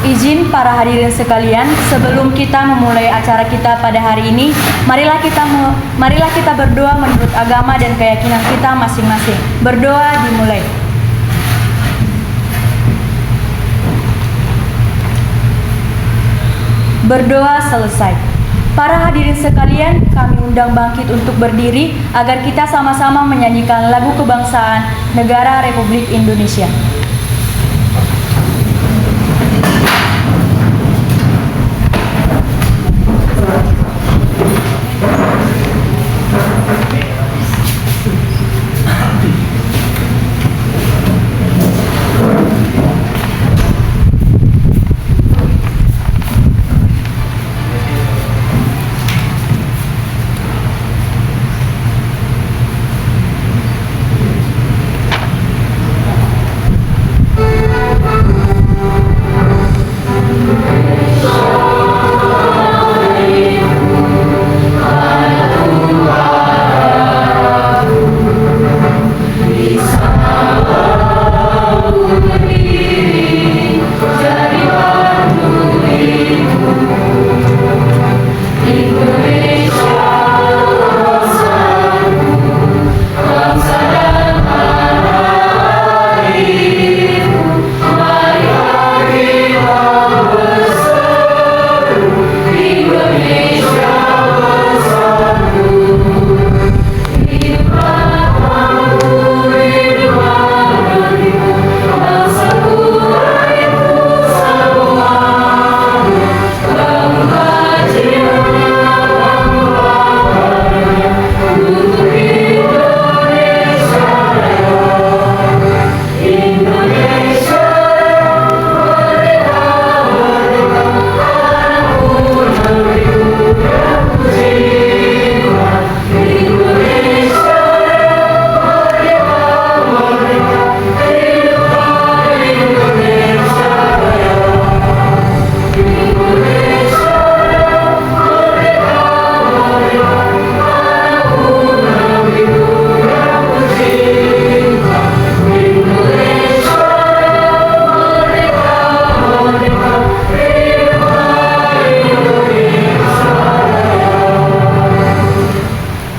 Izin para hadirin sekalian, sebelum kita memulai acara kita pada hari ini, marilah kita berdoa menurut agama dan keyakinan kita masing-masing. Berdoa dimulai. Berdoa selesai. Para hadirin sekalian, kami undang bangkit untuk berdiri agar kita sama-sama menyanyikan lagu kebangsaan Negara Republik Indonesia.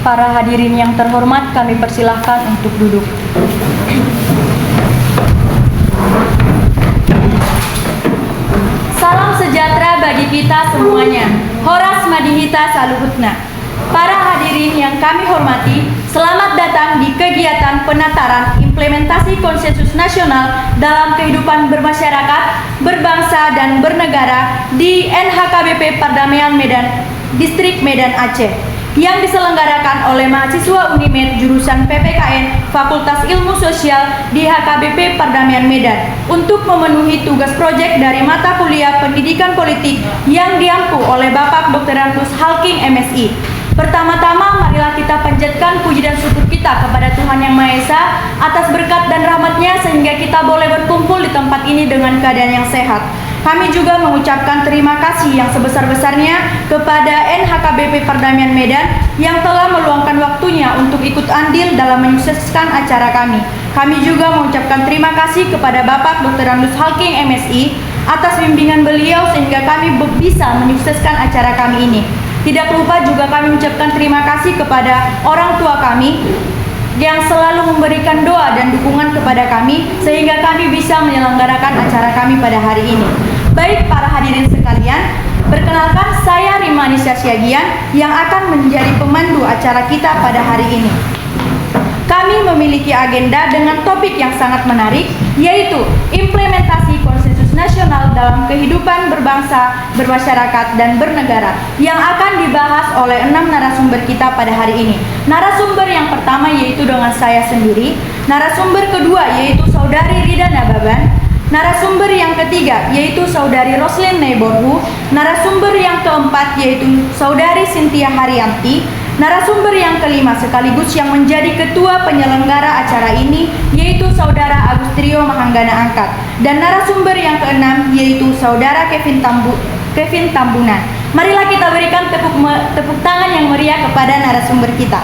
Para hadirin yang terhormat, kami persilahkan untuk duduk. Salam sejahtera bagi kita semuanya. Horas Madihita Saluhutna. Para hadirin yang kami hormati, selamat datang di kegiatan penataran implementasi konsensus nasional dalam kehidupan bermasyarakat, berbangsa, dan bernegara di NHKBP Perdamaian Medan, Distrik Medan Aceh, yang diselenggarakan oleh mahasiswa Unimed jurusan PPKN Fakultas Ilmu Sosial di HKBP Perdamaian Medan untuk memenuhi tugas proyek dari mata kuliah Pendidikan Politik yang diampu oleh Bapak Dr. Antus Halking MSI. Pertama-tama, marilah kita panjatkan puji dan syukur kita kepada Tuhan Yang Maha Esa atas berkat dan rahmat-Nya sehingga kita boleh berkumpul di tempat ini dengan keadaan yang sehat. Kami juga mengucapkan terima kasih yang sebesar-besarnya kepada NHKBP Perdamaian Medan yang telah meluangkan waktunya untuk ikut andil dalam menyukseskan acara kami. Kami juga mengucapkan terima kasih kepada Bapak Dr. Antus Halking MSI atas bimbingan beliau sehingga kami bisa menyukseskan acara kami ini. Tidak lupa juga kami mengucapkan terima kasih kepada orang tua kami yang selalu memberikan doa dan dukungan kepada kami sehingga kami bisa menyelenggarakan acara kami pada hari ini. Baik para hadirin sekalian, perkenalkan saya Rima Nisha Siagian yang akan menjadi pemandu acara kita pada hari ini. Kami memiliki agenda dengan topik yang sangat menarik, yaitu implementasi konsensus nasional dalam kehidupan berbangsa, bermasyarakat, dan bernegara yang akan dibahas oleh 6 narasumber kita pada hari ini. Narasumber yang pertama yaitu dengan saya sendiri, narasumber kedua yaitu Saudari Rida Nababan, narasumber yang ketiga yaitu Saudari Roslin Neighborhu, narasumber yang keempat yaitu Saudari Cynthia Haryanti, narasumber yang kelima sekaligus yang menjadi ketua penyelenggara acara ini yaitu Saudara Agustrio Mahanggana Angkat, dan narasumber yang keenam yaitu Saudara Kevin Tambunan. Marilah kita berikan tepuk tangan yang meriah kepada narasumber kita.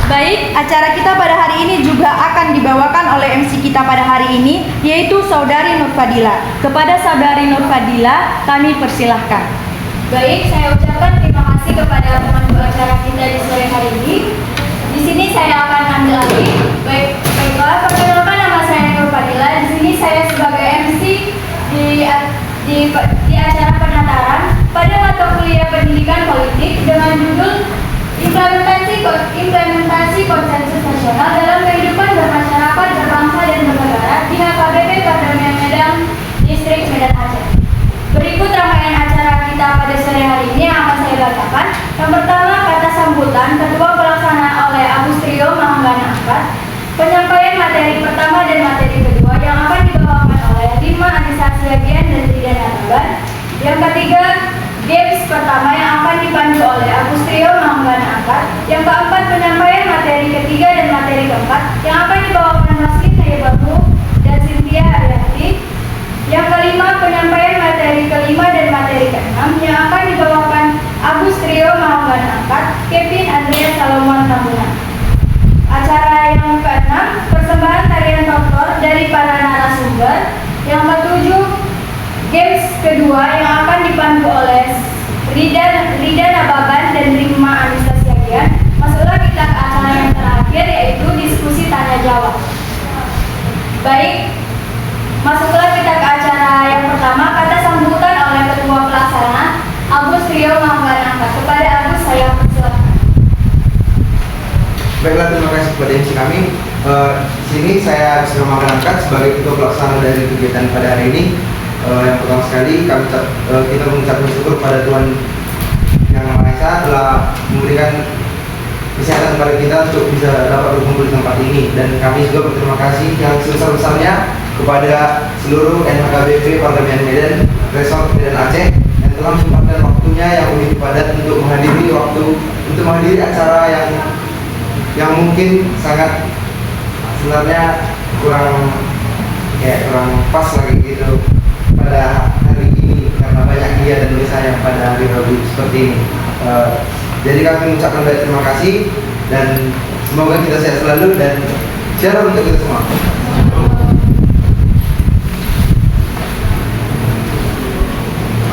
Baik, acara kita pada hari ini juga akan dibawakan oleh MC kita pada hari ini yaitu Saudari Nur Fadila. Kepada Saudari Nur Fadila kami persilahkan. Baik, saya ucapkan terima kasih kepada pemandu acara kita di sore hari ini. Di sini saya akan ambil alih. Baiklah, perkenalkan nama saya Nur Fadila. Di sini saya sebagai MC di acara penataran pada mata kuliah Pendidikan Politik dengan judul Implementasi Konsensus Nasional dalam Kehidupan Bermasyarakat, Berbangsa, dan Bernegara di HKBP Perdamaian Medan, Distrik Medan Aceh. Berikut rangkaian acara kita pada sore hari ini yang akan saya bacakan. Yang pertama, kata sambutan Ketua Pelaksana oleh Agustrio Mahanggana Angkat. Penyampaian materi pertama dan materi kedua yang akan dibawakan oleh Rima Anissa Siagian dan Rida Nababan. Yang ketiga, games pertama yang akan dipandu oleh Agustrio Mahanggana Angkat. Yang keempat, penyampaian materi ketiga dan materi keempat yang akan dibawakan Roslin Neighborhu dan Cynthia Haryanti. Yang kelima, penyampaian materi kelima dan materi keenam yang akan dibawakan Agustrio Mahanggana Angkat, Kevin Andreas Salomon Tambunan. Acara yang keenam, persembahan tarian tortor dari para narasumber. Yang ketujuh, games kedua yang akan dipandu oleh Rida Nababan dan Rima Anissa Siagian. Masuklah kita ke acara yang terakhir yaitu diskusi tanya jawab. Baik, masuklah kita ke acara yang pertama, kata sambutan oleh Ketua Pelaksana Agustrio Mahanggana Angkat. Kepada Agus saya persilakan. Baiklah, terima kasih kepada MC kami. Di sini saya Agustrio Mahanggana Angkat sebagai Ketua Pelaksana dari kegiatan pada hari ini. Yang pertama sekali kita mengucapkan syukur pada Tuhan Yang Maha Esa telah memberikan kesehatan kepada kita untuk bisa dapat berkumpul di tempat ini, dan kami juga berterima kasih yang sebesar-besarnya kepada seluruh NHKBP Perdamaian Medan Resort Medan Aceh yang telah menyempatkan waktunya yang begitu padat untuk menghadiri acara yang mungkin sangat sebenarnya kurang pas lagi gitu pada hari ini karena banyak dia dan lusa yang pada hari Rabu seperti ini. Jadi kami mengucapkan banyak terima kasih dan semoga kita sehat selalu dan shalom untuk kita semua.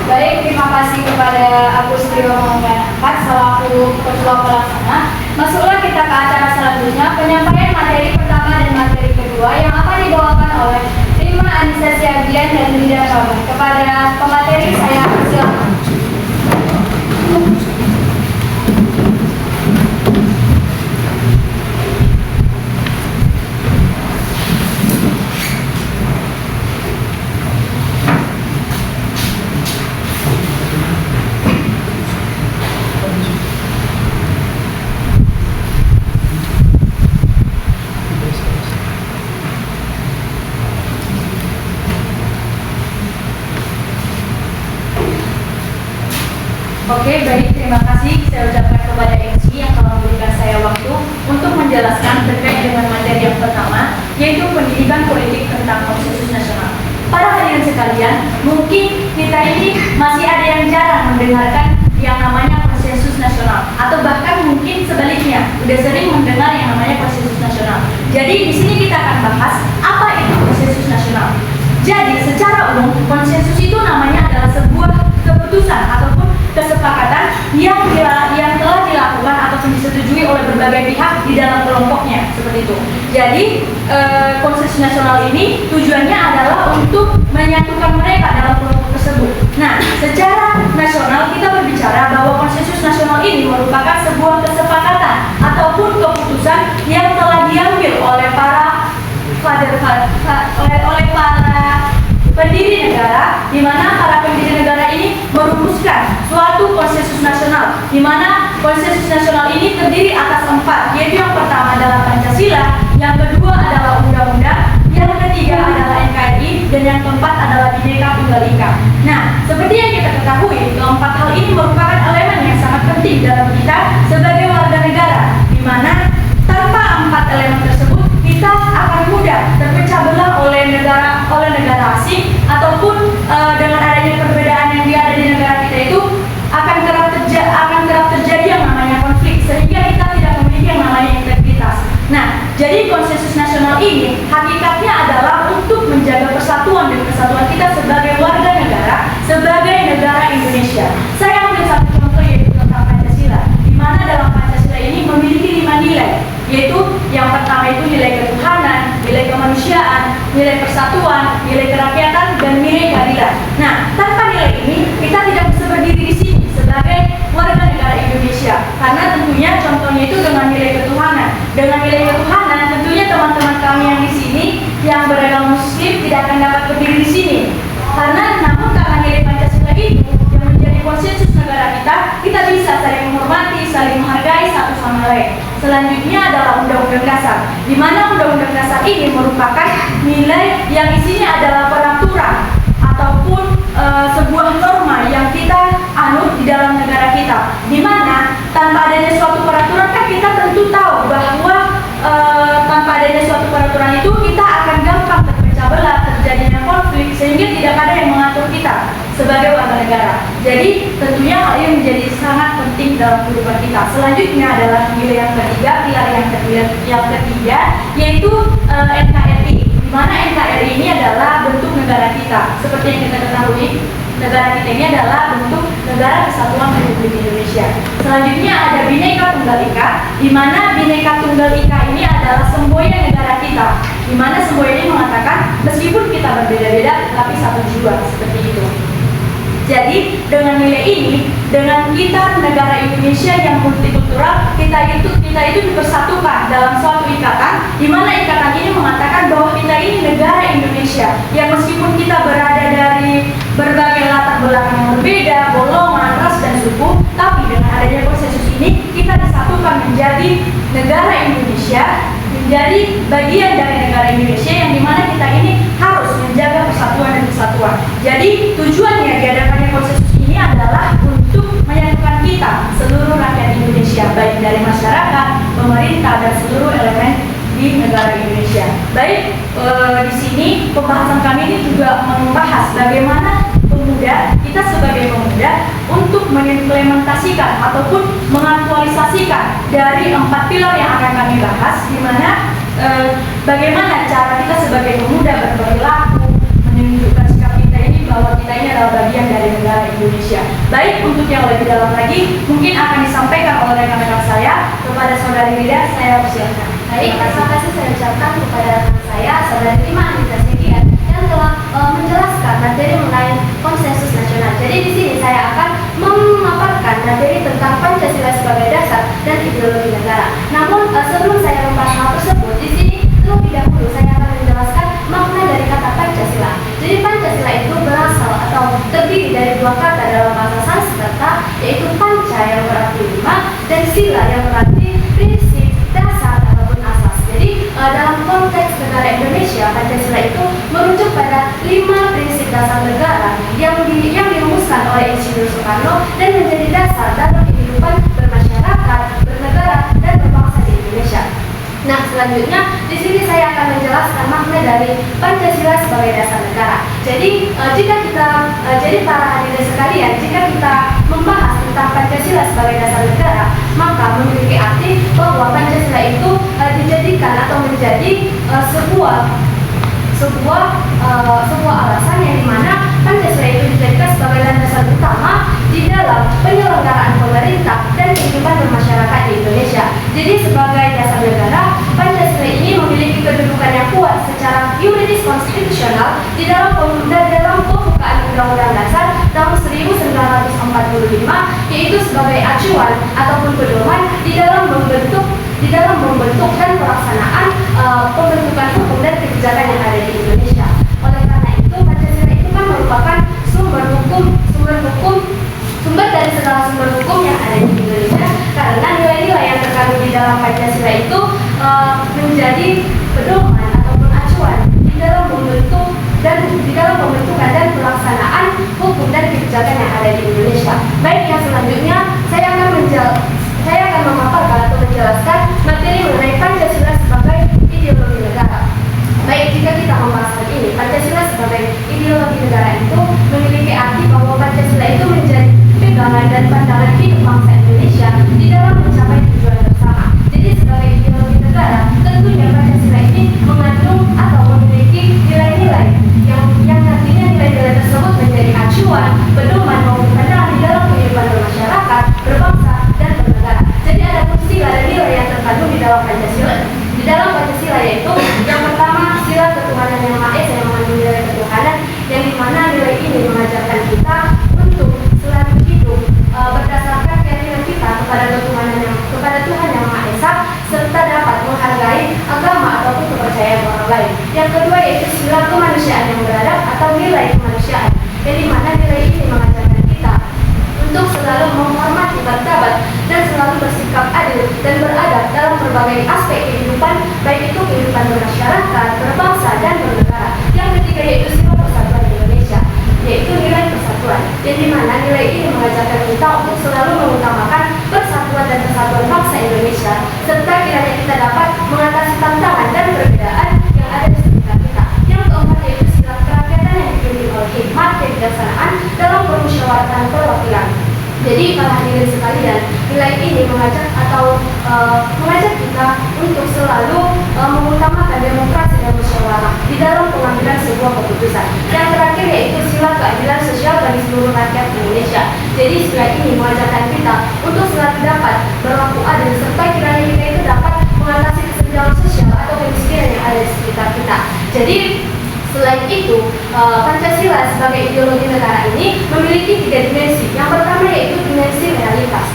Baik, terima kasih kepada Agustrio Mahanggana Angkat selaku Ketua Pelaksana. Masuklah kita ke acara selanjutnya, penyampaian materi pertama dan materi kedua yang akan dibawakan oleh Rima Anissa Siagian dan Rida Nababan. Kepada pemateri saya persilakan. Oke, baik, terima kasih saya ucapkan kepada MC yang telah memberikan saya waktu untuk menjelaskan terkait dengan materi yang pertama, yaitu pendidikan politik tentang konsensus nasional. Para hadirin sekalian, mungkin kita ini masih ada yang jarang mendengarkan yang namanya konsensus nasional, atau bahkan mungkin sebaliknya udah sering mendengar yang namanya konsensus nasional. Jadi di sini kita akan bahas apa itu konsensus nasional. Jadi secara umum konsensus itu namanya adalah sebuah keputusan ataupun kesepakatan yang telah dilakukan ataupun disetujui oleh berbagai pihak di dalam kelompoknya, seperti itu. Jadi konsensus nasional ini tujuannya adalah untuk menyatukan mereka dalam kelompok tersebut. Nah, secara nasional kita berbicara bahwa konsensus nasional ini merupakan sebuah kesepakatan ataupun keputusan yang telah diambil oleh para di mana para pendiri negara ini merumuskan suatu konsensus nasional, di mana konsensus nasional ini terdiri atas 4, yaitu yang pertama adalah Pancasila, yang kedua adalah undang-undang, yang ketiga adalah NKRI, dan yang keempat adalah Bhinneka Tunggal Ika. Nah, seperti yang kita ketahui, keempat hal ini merupakan elemen yang sangat penting dalam kita sebagai warga negara, di mana tanpa 4 elemen tersebut kita akan mudah terpecah belah oleh negara asing, ataupun dengan adanya perbedaan yang ada di negara kita itu akan kerap terjadi yang namanya konflik, sehingga kita tidak memiliki yang namanya integritas. Nah, jadi konsensus nasional ini hakikatnya adalah untuk menjaga persatuan dan kesatuan kita sebagai warga negara, sebagai negara Indonesia. Saya ambil satu contoh, yaitu tentang Pancasila, di mana dalam Pancasila ini memiliki 5 nilai, yaitu yang pertama itu nilai ketuhanan, nilai kemanusiaan, nilai persatuan, nilai kerakyatan, dan nilai keadilan. Nah, tanpa nilai ini kita tidak bisa berdiri di sini sebagai warga negara Indonesia, karena tentunya contohnya itu dengan nilai ketuhanan. Dengan nilai ketuhanan, tentunya teman-teman kami yang di sini yang beragama Muslim tidak akan dapat berdiri di sini, karena nilai Pancasila itu yang menjadi konsensus negara kita bisa saling menghormati, saling menghargai satu sama lain. Selanjutnya adalah Undang-Undang Dasar, di mana Undang-Undang Dasar ini merupakan nilai yang isinya adalah peraturan ataupun sebuah norma yang kita anut di dalam negara kita, di mana tanpa adanya suatu peraturan kan kita tentu tahu bahwa tanpa adanya suatu peraturan itu kita akan gampang terpecah belah, terjadinya konflik, sehingga tidak ada yang mengatur kita sebagai warga negara. Jadi tentunya hal ini menjadi sangat penting dalam kehidupan kita. Selanjutnya adalah nilai yang ketiga, yaitu NKRI, di mana NKRI ini adalah bentuk negara kita. Seperti yang kita ketahui, negara kita ini adalah bentuk negara Kesatuan Republik Indonesia. Selanjutnya ada Bhinneka Tunggal Ika, di mana Bhinneka Tunggal Ika ini adalah semboyan negara kita, di mana semboyan ini mengatakan meskipun kita berbeda-beda, tapi satu jiwa, seperti itu. Jadi dengan nilai ini, dengan kita negara Indonesia yang multikultural, kita itu dipersatukan dalam suatu ikatan, di mana ikatan ini mengatakan bahwa kita ini negara Indonesia yang meskipun kita berada dari berbagai latar belakang yang berbeda, golongan, ras, dan suku, tapi dengan adanya konsensus ini kita disatukan menjadi negara Indonesia, menjadi bagian dari negara Indonesia yang dimana kita ini harus menjaga persatuan dan kesatuan. Jadi tujuannya diadakannya konsensus ini adalah untuk menyatukan kita seluruh rakyat Indonesia, baik dari masyarakat, pemerintah, dan seluruh elemen di negara Indonesia. Baik, di sini pembahasan kami ini juga membahas bagaimana kita sebagai pemuda untuk mengimplementasikan ataupun mengaktualisasikan dari 4 pilar yang akan kami bahas, di mana bagaimana cara kita sebagai pemuda berperilaku, menunjukkan sikap kita ini bahwa kita ini adalah bagian dari negara Indonesia. Baik, untuk yang lebih dalam lagi mungkin akan disampaikan oleh rekan-rekan saya kepada saudari Rida. Saya persilakan. Baik, terima kasih saya ucapkan kepada rekan saya, saudari Rima Anita Sekian, yang telah menjelaskan materi mengenai konsensus nasional. Jadi di sini saya akan memaparkan materi tentang Pancasila sebagai dasar dan ideologi negara. Namun sebelum saya membahas hal tersebut, di sini terlebih dahulu saya akan menjelaskan makna dari kata Pancasila. Jadi Pancasila itu berasal atau terdiri dari 2 kata dalam bahasa Sanskerta, yaitu panca yang berarti 5 dan sila yang berarti prinsip, dasar ataupun asas. Jadi dalam konteks negara Indonesia, Pancasila itu merujuk pada 5 prinsip dasar negara yang dirumuskan oleh Insinyur Soekarno dan menjadi dasar dalam kehidupan bermasyarakat, bernegara, dan berbangsa di Indonesia. Nah, selanjutnya di sini saya akan menjelaskan makna dari Pancasila sebagai dasar negara. Jadi jadi para hadirin sekalian, jika kita membahas tentang Pancasila sebagai dasar negara, maka memiliki arti bahwa Pancasila itu dijadikan atau menjadi sebuah alasan yang dimana Pancasila itu dijadikan sebagai landasan utama di dalam penyelenggaraan pemerintah dan kehidupan bermasyarakat di Indonesia. Jadi sebagai dasar negara, Pancasila ini memiliki kedudukan yang kuat secara yuridis konstitusional di dalam pembukaan Undang-Undang Dasar tahun 1945, yaitu sebagai acuan ataupun pedoman di dalam membentuk dan pelaksanaan pembentukan hukum dan kebijakan yang ada di Indonesia. Oleh karena itu, Pancasila itu kan merupakan dalam Pancasila itu menjadi pedoman ataupun acuan di dalam pembentukan dan pelaksanaan hukum dan kebijakan yang ada di Indonesia. Baik, yang selanjutnya saya akan memaparkan atau menjelaskan materi mengenai Pancasila sebagai ideologi negara. Baik, jika kita membahas hal ini, Pancasila sebagai ideologi negara itu memiliki arti bahwa Pancasila itu menjadi pegangan dan pandangan hidup bangsa Indonesia di dalam mencapai tujuan bersama. Jadi sebagai ideologi negara, tentunya Pancasila ini mengandung atau memiliki nilai-nilai yang nantinya nilai-nilai tersebut menjadi acuan, pedoman maupun pandangan di dalam kehidupan bermasyarakat, berbangsa, dan bernegara. Jadi ada fungsi dan nilai yang terkandung di dalam Pancasila. Di dalam Pancasila yaitu yang pertama sila ketuhanan yang Maha Esa yang mengandung nilai ketuhanan, yang dimana nilai ini mengajarkan kita untuk selalu hidup berdasarkan keyakinan kita kepada Tuhan yang Maha Esa, serta dapat menghargai agama ataupun kepercayaan orang lain. Yang kedua yaitu sila kemanusiaan yang beradab atau nilai kemanusiaan, yang dimana nilai ini mengajarkan kita untuk selalu menghormati martabat dan selalu bersikap adil dan beradab dalam berbagai aspek kehidupan, baik itu kehidupan bermasyarakat, berbangsa, dan bernegara. Yang ketiga yaitu sila persatuan Indonesia, yaitu nilai persatuan, yang dimana nilai ini mengajarkan kita untuk selalu mengutamakan persatuan dan kesatuan bangsa Indonesia, serta kiranya kita dapat mengatasi tantangan dan perbedaan yang ada di sekitar kita. Yang keempat yaitu sila kerakyatan yang dipimpin oleh hikmat kebijaksanaan dalam permusyawaratan perwakilan. Jadi para hadirin sekalian, nilai ini mengajak kita untuk selalu mengutamakan demokrasi dan musyawarah di dalam pengambilan sebuah keputusan. Yang terakhir yaitu sila keadilan sosial bagi seluruh rakyat Indonesia. Jadi sila ini mengajarkan kita untuk selalu dapat berlaku adil, serta kiranya kita itu dapat mengatasi kesenjangan sosial atau kemiskinan yang ada di sekitar kita. Jadi selain itu, Pancasila sebagai ideologi negara ini memiliki 3 dimensi. Yang pertama yaitu dimensi realitas.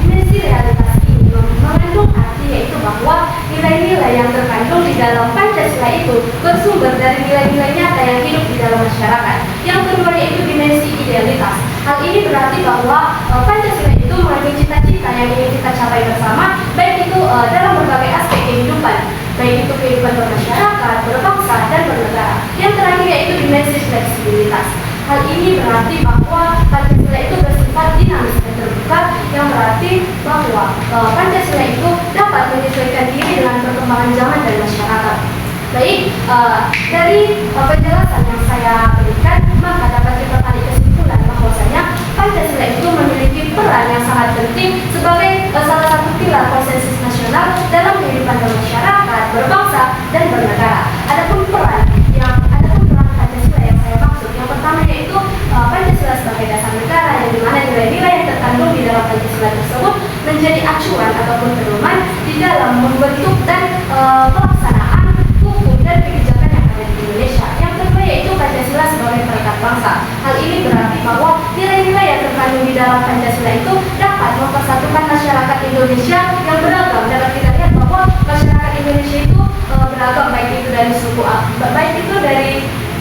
Dimensi realitas ini mengandung arti yaitu bahwa nilai-nilai yang terkandung di dalam Pancasila itu bersumber dari nilai-nilai nyata yang hidup di dalam masyarakat. Yang kedua yaitu dimensi idealitas. Hal ini berarti bahwa Pancasila itu mengandung cita-cita yang ingin kita capai bersama, baik itu dalam berbagai aspek kehidupan, baik itu kehidupan bermasyarakat, berbangsa, dan bernegara. Yang terakhir yaitu dimensi fleksibilitas. Hal ini berarti bahwa Pancasila itu bersifat dinamis dan terbuka, yang berarti bahwa Pancasila itu dapat menyesuaikan diri dengan perkembangan zaman dan masyarakat. Baik, dari penjelasan yang saya berikan, maka dapat kita tarik kesimpulan bahwasanya Pancasila itu memiliki peran yang sangat penting sebagai salah satu pilar konsensus nasional dalam kehidupan bermasyarakat, berbangsa, dan bernegara. Adapun peran Pancasila yang saya maksud, yang pertama yaitu Pancasila sebagai dasar negara, yang dimana nilai-nilai yang terkandung di dalam Pancasila tersebut menjadi acuan ataupun pedoman di dalam membentuk dan pelaksanaan hukum dan kebijakan yang ada di Indonesia. Yang kedua yaitu Pancasila sebagai perekat bangsa. Hal ini berarti bahwa nilai-nilai yang terkandung di dalam Pancasila itu dapat mempersatukan masyarakat Indonesia yang beragam. Dapat kita lihat bahwa masyarakat Indonesia itu beragam, baik itu dari suku, baik itu dari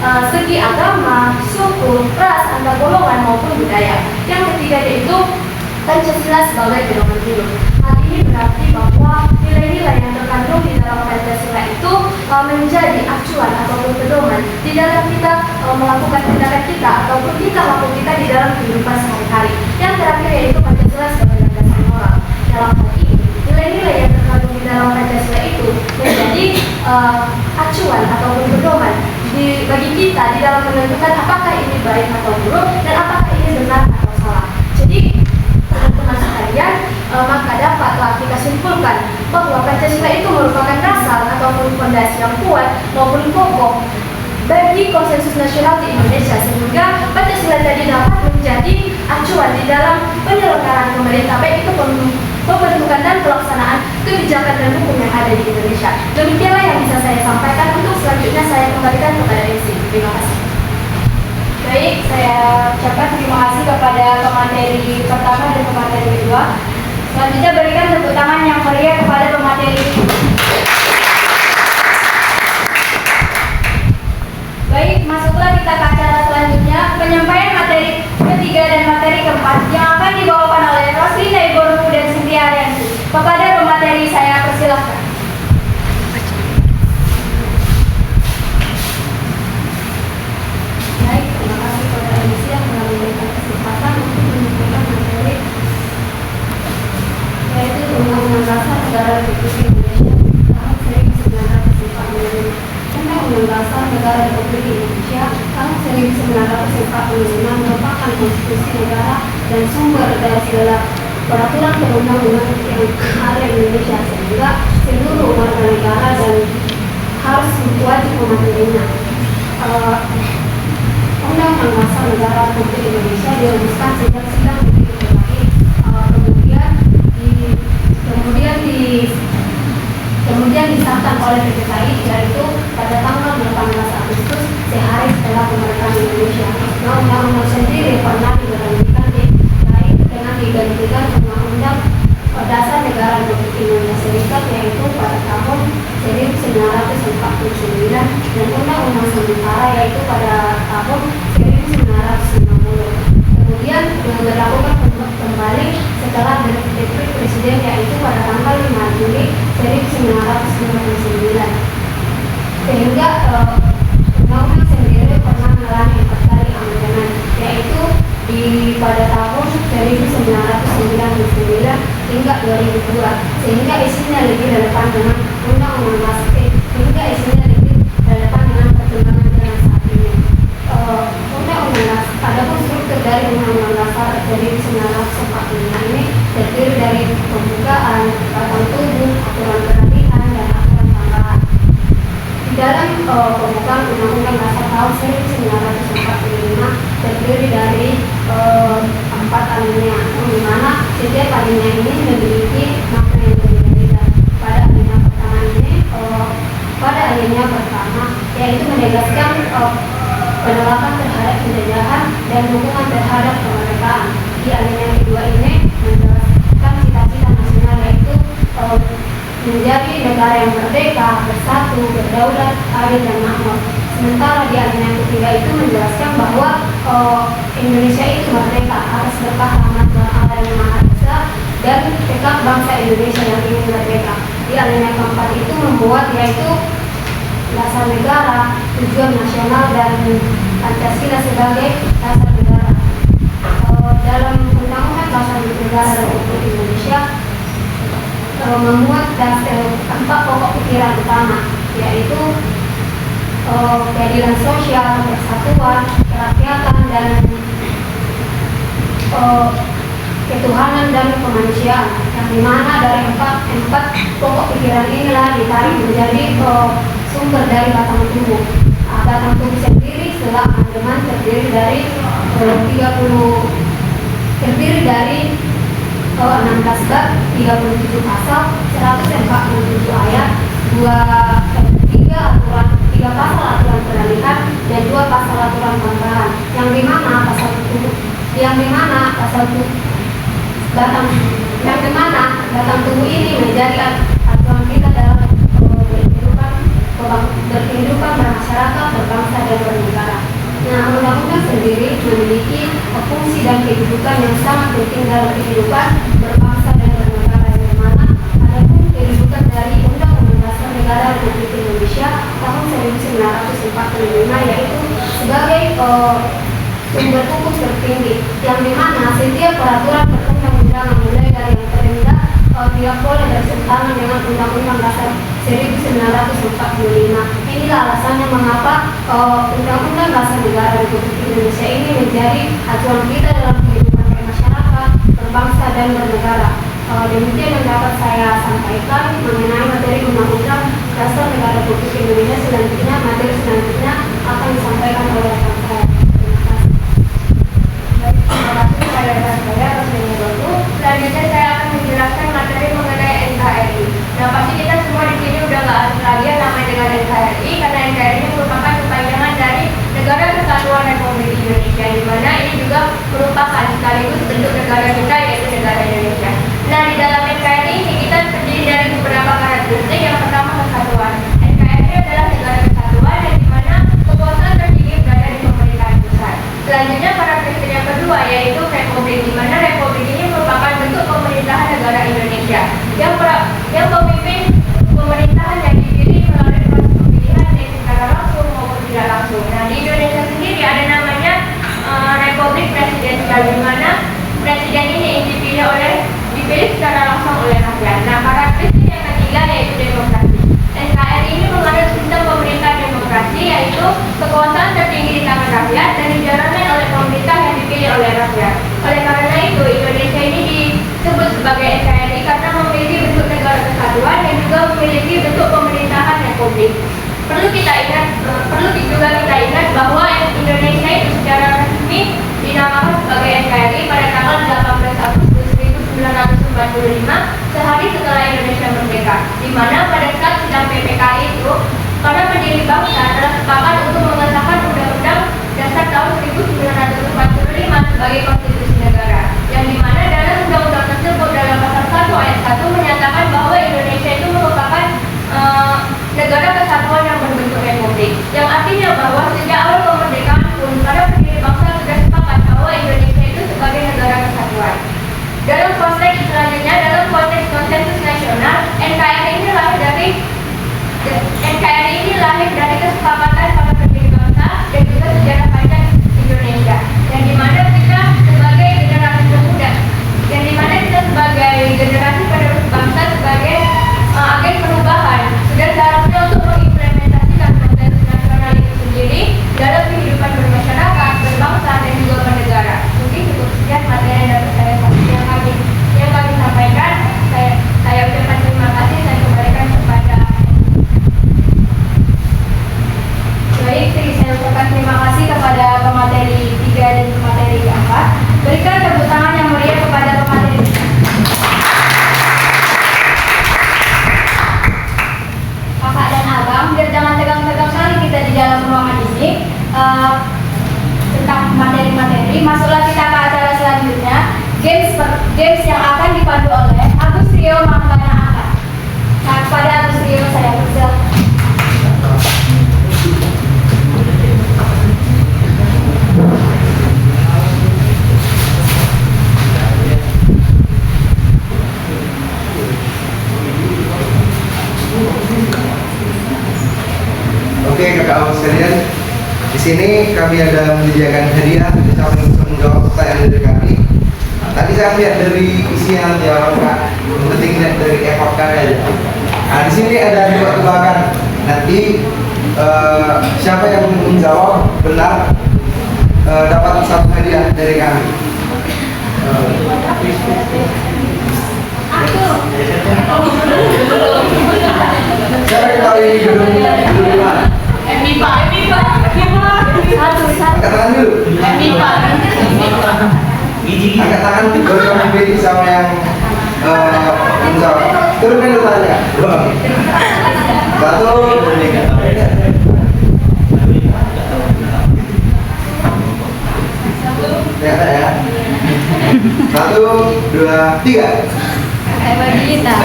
segi agama, suku, ras, antar golongan maupun budaya. Yang ketiga yaitu Pancasila sebagai pedoman hidup. Hal ini berarti bahwa nilai-nilai yang terkandung di dalam Pancasila itu menjadi acuan ataupun pedoman di dalam kita melakukan tindakan kita ataupun tingkah laku kita di dalam kehidupan sehari-hari. Yang terakhir yaitu Pancasila sebagai landasan moral. Dalam hal ini, nilai-nilai yang terkandung di dalam Pancasila itu menjadi acuan ataupun pedoman bagi kita di dalam menentukan apakah ini baik atau buruk dan apakah ini benar atau salah. Jadi teman-teman sekalian, maka dapatlah kita simpulkan bahwa Pancasila itu merupakan dasar ataupun fondasi yang kuat maupun kokoh bagi konsensus nasional di Indonesia, sehingga Pancasila tadi dapat menjadi acuan di dalam penyelenggaraan pemerintah, baik itu pembentukan dan pelaksanaan kebijakan dan hukum yang ada di Indonesia. Demikianlah yang bisa saya sampaikan. Untuk selanjutnya saya kembalikan kepada MC. Terima kasih. Baik, saya ucapkan terima kasih kepada pemateri pertama dan pemateri kedua. Selanjutnya berikan tepuk tangan yang meriah kepada pemateri. Baik, masuklah kita ke acara selanjutnya, penyampaian materi ketiga dan materi keempat yang akan dibawakan oleh Roslina Ibu dan Cynthia Arianti. Kepada pemateri Dasar Negara Republik Indonesia tahun 1945, Undang-Undang Dasar Negara Republik Indonesia tahun 1945 merupakan konstitusi negara dan sumber dari segala peraturan perundang-undangan yang ada di Indonesia, sehingga seluruh warga negara dan harus wajib mematuhinya. Undang-Undang Dasar Negara Republik Indonesia dirumuskan sejak sidang kemudian disahkan oleh PPKI, yaitu pada tanggal 18 Agustus sehari setelah kemerdekaan Indonesia. Nah, undang-undang sendiri pernah diberhentikan dengan digantikan Undang-Undang Dasar Negara Republik Indonesia Serikat, yaitu pada tahun 1949, dan Undang-Undang Sementara yaitu pada tahun 1990. Kemudian dilakukan kembali setelah dekret presiden, yaitu pada tanggal 5 Juli 1999. Sehingga undang-undang sendiri pernah mengalami 4 kali amandemen, yaitu pada tahun 1999 hingga 2002, sehingga isinya lebih relevan dengan undang-undang dasar, sehingga isinya lebih relevan dengan perkembangan zaman saat ini. Adapun struktur dari Undang-Undang Dasar 1945 ini terdiri dari pembukaan, batang tubuh, aturan peralihan, dan aturan tambahan. Di dalam pembukaan Undang-Undang Dasar tahun 1945 terdiri dari 4 alinea, di mana setiap alinea ini memiliki makna yang berbeda. Pada alinea pertama yaitu menegaskan penolakan terhadap penjajahan dan dukungan terhadap kemerdekaan. Di alinea kedua ini menjelaskan cita-cita nasional, yaitu menjadi negara yang merdeka, bersatu, berdaulat, adil, dan makmur. Sementara di alinea ketiga itu menjelaskan bahwa Indonesia itu merdeka atas berkah rahmat Allah yang Maha Esa dan tekad bangsa Indonesia yang ingin merdeka. Di alinea keempat itu membuat yaitu dasar negara, tujuan nasional, dan Pancasila sebagai dasar negara. Dalam Undang-Undang Dasar Negara Republik Indonesia memuat 4 pokok pikiran utama, yaitu keadilan sosial, persatuan, kerakyatan, dan ketuhanan dan kemanusiaan. Yang dimana dari empat pokok pikiran inilah ditarik menjadi sumber dari batang tubuh. Batang tubuh sendiri setelah amandemen terdiri dari 16 bab, 37 pasal, 147 ayat, 3 pasal aturan peralihan, dan 2 pasal aturan tambahan. Yang dimana batang tubuh ini menjadi aturan kita dalam berkehidupan bermasyarakat, berbangsa, dan bernegara. Nah, undang-undang sendiri memiliki fungsi dan kedudukan yang sangat penting dalam kehidupan berbangsa dan bernegara, yang mana adapun kedudukan dari Undang-Undang Dasar Negara Republik Indonesia tahun 1945 yaitu sebagai sumber hukum tertinggi, yang dimana setiap peraturan perundang-undangan mulai dari yang terendah tidak boleh bertentangan dengan Undang-Undang Dasar 1945. Inilah alasannya mengapa Undang-Undang Dasar Negara Republik Indonesia ini menjadi acuan kita dalam kehidupan masyarakat, berbangsa, dan bernegara. Demikian yang dapat saya sampaikan mengenai materi Undang-Undang Dasar Negara Republik Indonesia. Selanjutnya, materi selanjutnya akan disampaikan oleh rekan saya. Terima kasih kepada rekan saya atas waktu. Selanjutnya saya akan menjelaskan materi mengenai NKRI. Nah, pasti kita semua di sini udah nggak asing lagi yang namanya dengan NKRI, karena NKRI ini merupakan kepanjangan dari Negara Kesatuan Republik Indonesia, di mana ini juga merupakan sekaligus bentuk negara kita, yaitu negara Indonesia. Nah, di dalam NKRI ini kita terdiri dari beberapa karakteristik. Yang pertama, kesatuan. NKRI adalah negara kesatuan yang dimana kekuasaan tertinggi berada di pemerintahan pusat. Selanjutnya, karakteristik yang kedua yaitu republik, di mana republik ini merupakan bentuk pemerintahan negara Indonesia yang pemimpin pemerintahan yang dipilih melalui proses pemilihan baik secara langsung maupun tidak langsung. Nah, di Indonesia sendiri ada namanya republik presidensial, di mana presiden ini dipilih secara langsung oleh rakyat. Nah, para kekuasaan tertinggi di tangan rakyat dan dijalankan oleh pemerintah yang dipilih oleh rakyat. Oleh karena itu, Indonesia ini disebut sebagai NKRI karena memiliki bentuk negara kesatuan dan juga memiliki bentuk pemerintahan republik. Perlu juga kita ingat bahwa Indonesia itu secara resmi dinamakan sebagai NKRI pada tanggal 18 Agustus 1945, sehari setelah Indonesia merdeka, di mana pada saat sidang PPKI itu para pendiri bangsa telah sepakat untuk mengesahkan Undang-Undang Dasar tahun 1945 sebagai konstitusi negara, yang dimana dalam undang-undang tersebut dalam pasal 1 ayat 1 menyatakan bahwa Indonesia itu merupakan negara kesatuan yang berbentuk republik, yang artinya bahwa sejak awal kemerdekaan pun para pendiri bangsa sudah sepakat bahwa Indonesia itu sebagai negara kesatuan. Dalam konteks selanjutnya, dalam konteks konsensus nasional, NKRI ini lahir dari kesepakatan para pendiri bangsa dan juga sejarah panjang Indonesia, yang dimana kita sebagai generasi penerus bangsa sebagai agen perubahan sudah seharusnya untuk mengimplementasikan konsensus nasional itu sendiri dalam kehidupan bermasyarakat, berbangsa dan juga bernegara. Mungkin cukup sekian materi yang kami sampaikan. Saya ucapkan terima kasih. Saya kembalikan kepada baik. Saya ucapkan terima kasih kepada pemateri 3 dan pemateri 4. Berikan tepuk tangan yang meriah kepada pemateri 3. Kakak dan abang, biar jangan tegang-tegang sekali kita di dalam ruangan ini. Tentang materi-materi, masuklah kita ke acara selanjutnya, games yang akan dipandu oleh Agus Rio Manggana Angkat. Nah, kepada Agus Rio saya persilakan. Oke, kakak-kakak sekalian, di sini kami ada menyediakan hadiah untuk siapa yang bisa menjawab pertanyaan dari kami. Tadi saya lihat dari isian jawaban kak, yang penting lihat dari effort kalian aja. Nah, di sini ada tebak-tebakan. Nanti siapa yang menjawab benar dapat satu hadiah dari kami. Siapa yang tahu ini gedung di mana? MIPA. Angkat tangan dulu. Angkat tangan baru kami pilih sama yang menjawab. Turunkan dulu tangannya. 1. Ya. 1, 2, 3. Kayak bagi kita.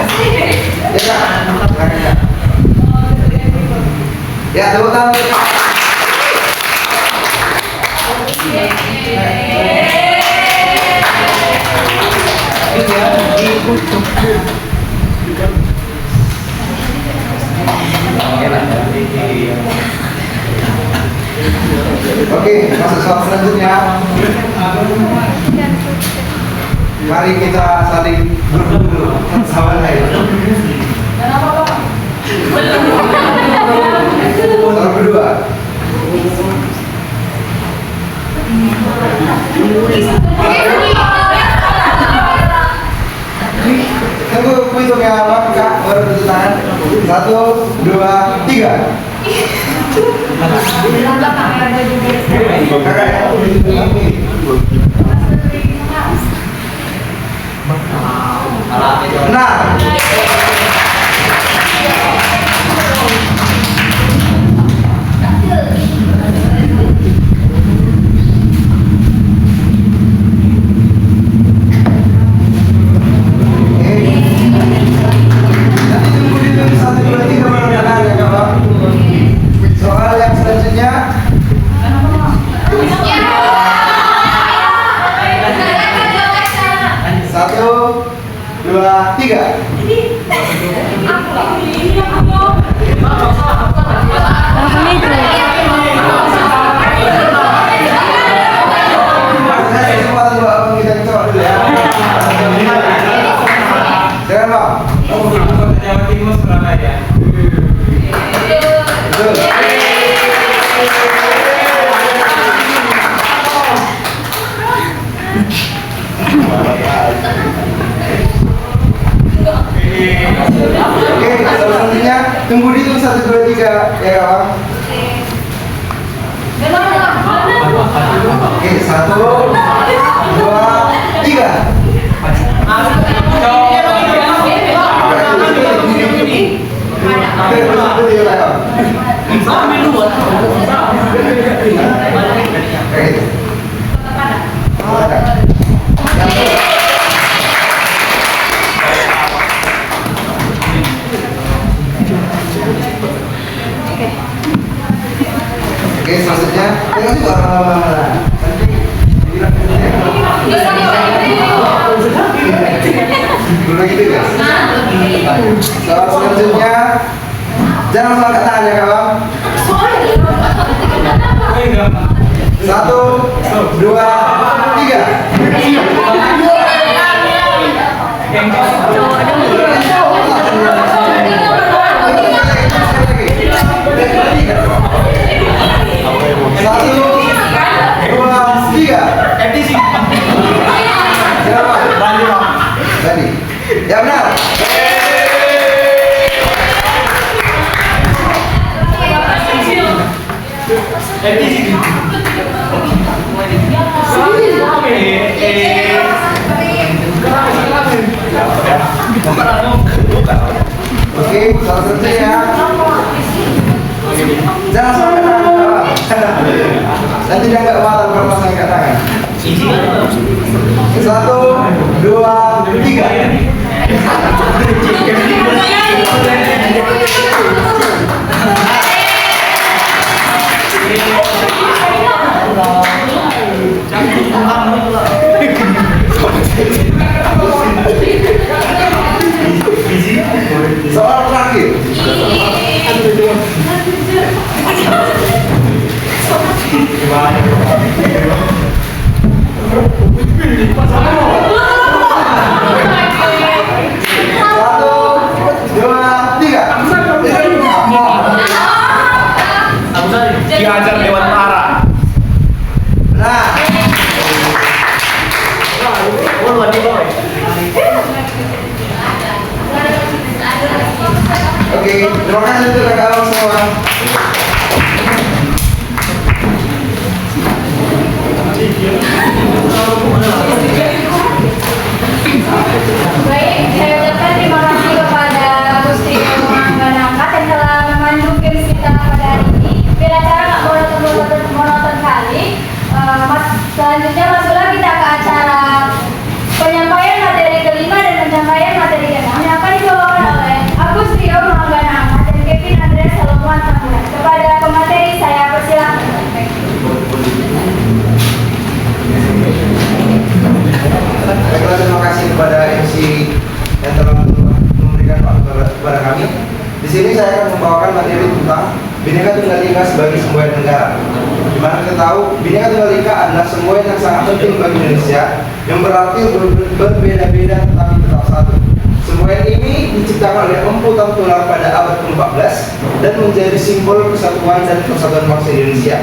Ya, tepuk tangan. Oke, masuk soal selanjutnya. Mari kita saling berguru sama lain. Soal kedua. Tunggu, hitung ya apa, Kak? Baru tutup tangan. 1, 2, 3. Kakak ya. Nah. Soal yang selanjutnya. Satu, dua, tiga. Silakan Bang. Jawa Timur Surabaya. Betul. Oke, selanjutnya tunggu dihitung 1, 2, 3 ya kawan. Oke, 1, 2, 3. Oke, selanjutnya tengok juga orang-orang. Dulu gitu ya. Soal selanjutnya jangan lupa angkat tangan ya kawan. 1, 2, 3. Ya benar. Oke, salah satunya jangan sampai tangan. Nanti dia nggak malah kalau pas angkat tangan. 1, 2, 3. Soal terakhir. Diajar lewat arah. Nah, oke, terima kasih untuk kawan semua. Baik, saya ucapkan terima kasih kepada Gusti Manangkat yang telah memandu games kita pada hari ini. Biar acara nggak monoton kali, selanjutnya masuklah kita ke acara penyampaian materi kelima dan penyampaian materi keenam yang akan dibawakan oleh Agus Rio Manggana Ahmad dan Kevin Andreas Saloman Tambunan. Kepada pemateri saya persilakan. Baiklah, terima kasih kepada MC yang telah memberikan waktu kepada kami. Di sini saya akan membawakan materi tentang Bhinneka Tunggal Ika sebagai semboyan negara. Di mana kita tahu Bhinneka Tunggal Ika adalah semboyan yang sangat penting bagi Indonesia, yang berarti berbeda-beda tetapi tetap satu. Semboyan ini diciptakan oleh Empu Tengkulak pada abad ke-14 dan menjadi simbol kesatuan dan persatuan bangsa Indonesia.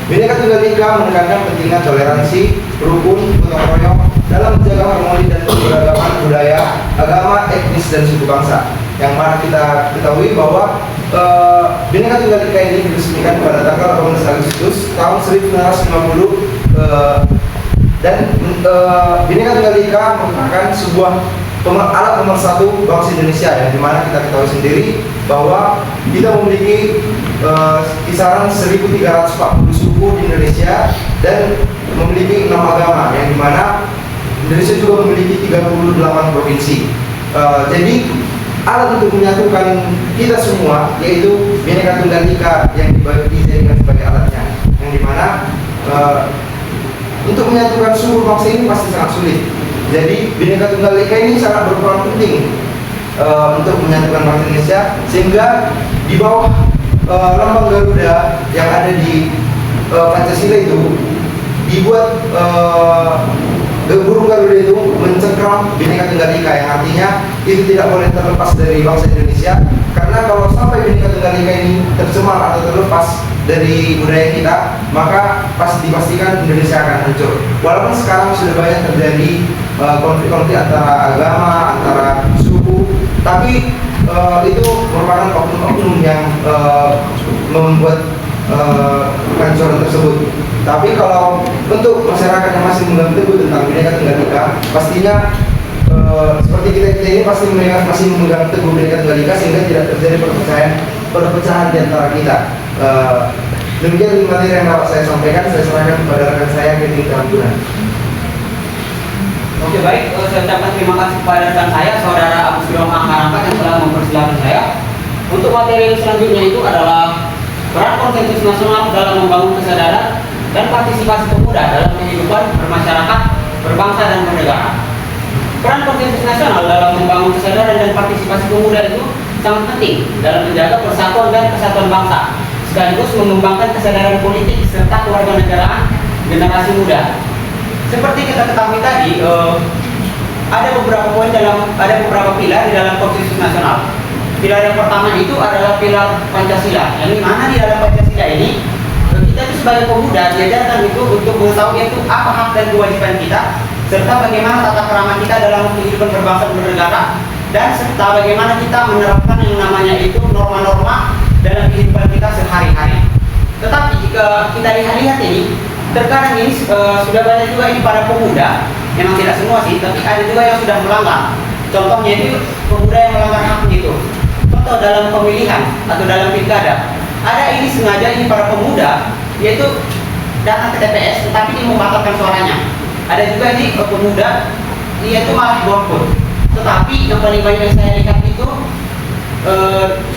Bhinneka Tunggal Ika menekankan pentingnya toleransi, rukun, gotong royong dalam menjaga harmoni dan keberagaman budaya, agama, etnis, dan suku bangsa. Yang mana kita ketahui bahwa Bhinneka Tunggal Ika ini diresmikan pada tanggal 18 Agustus tahun 1950 dan Bhinneka Tunggal Ika merupakan sebuah alat pemersatu bangsa Indonesia, yang dimana kita ketahui sendiri bahwa kita memiliki kisaran 1340 suku di Indonesia dan memiliki 6 agama, yang dimana Indonesia juga memiliki 38 provinsi. Jadi alat untuk menyatukan kita semua yaitu Bhinneka Tunggal Ika yang dijadikan sebagai alatnya, yang dimana untuk menyatukan seluruh bangsa ini pasti sangat sulit. Jadi Bhinneka Tunggal Ika ini sangat berperan penting untuk menyatukan bangsa Indonesia, sehingga di bawah lambang Garuda yang ada di Pancasila itu dibuat burung Garuda itu mencengkram Bhinneka Tunggal Ika, yang artinya itu tidak boleh terlepas dari bangsa Indonesia, karena kalau sampai Bhinneka Tunggal Ika ini tercemar atau terlepas dari budaya kita, maka pasti dipastikan Indonesia akan hancur. Walaupun sekarang sudah banyak terjadi konflik-konflik antara agama, antara suku, Tapi itu merupakan oknum-oknum yang membuat kehancuran tersebut. Tapi kalau untuk masyarakat yang masih memegang teguh tentang Bhinneka Tunggal Ika, pastinya seperti kita ini pasti masih memegang teguh Bhinneka Tunggal Ika sehingga tidak terjadi perpecahan di antara kita. Demikian materi yang dapat saya sampaikan. Saya serahkan kepada rekan saya Kevin Kambunan. Oke, baik, saya ucapkan terima kasih kepada rekan saya, Saudara Agus Johan Harangkat yang telah mempersilahkan saya. Untuk materi yang selanjutnya itu adalah peran konsensus nasional dalam membangun kesadaran dan partisipasi pemuda dalam kehidupan bermasyarakat, berbangsa dan bernegara. Peran konsensus nasional dalam membangun kesadaran dan partisipasi pemuda itu sangat penting dalam menjaga persatuan dan kesatuan bangsa, sekaligus mengembangkan kesadaran politik serta kewarganegaraan generasi muda. Seperti kita ketahui tadi, ada beberapa pilar di dalam konsensus nasional. Pilar yang pertama itu adalah pilar Pancasila, yang dimana di dalam Pancasila ini kita itu sebagai pemuda diajarkan itu untuk mengetahui itu apa hak dan kewajiban kita, serta bagaimana tata krama kita dalam kehidupan berbangsa dan bernegara, dan serta bagaimana kita menerapkan yang namanya itu norma-norma dalam kehidupan kita sehari-hari. Tetapi jika kita lihat ini, terkadang ini sudah banyak juga ini para pemuda, memang tidak semua sih, tapi ada juga yang sudah melanggar. Contohnya itu pemuda yang melanggar hak itu. Contoh dalam pemilihan atau dalam pilkada, ada ini sengaja ini para pemuda, yaitu datang ke TPS tetapi dia membatalkan suaranya. Ada juga ini pemuda, dia itu malah golput. Tetapi yang paling banyak yang saya lihat itu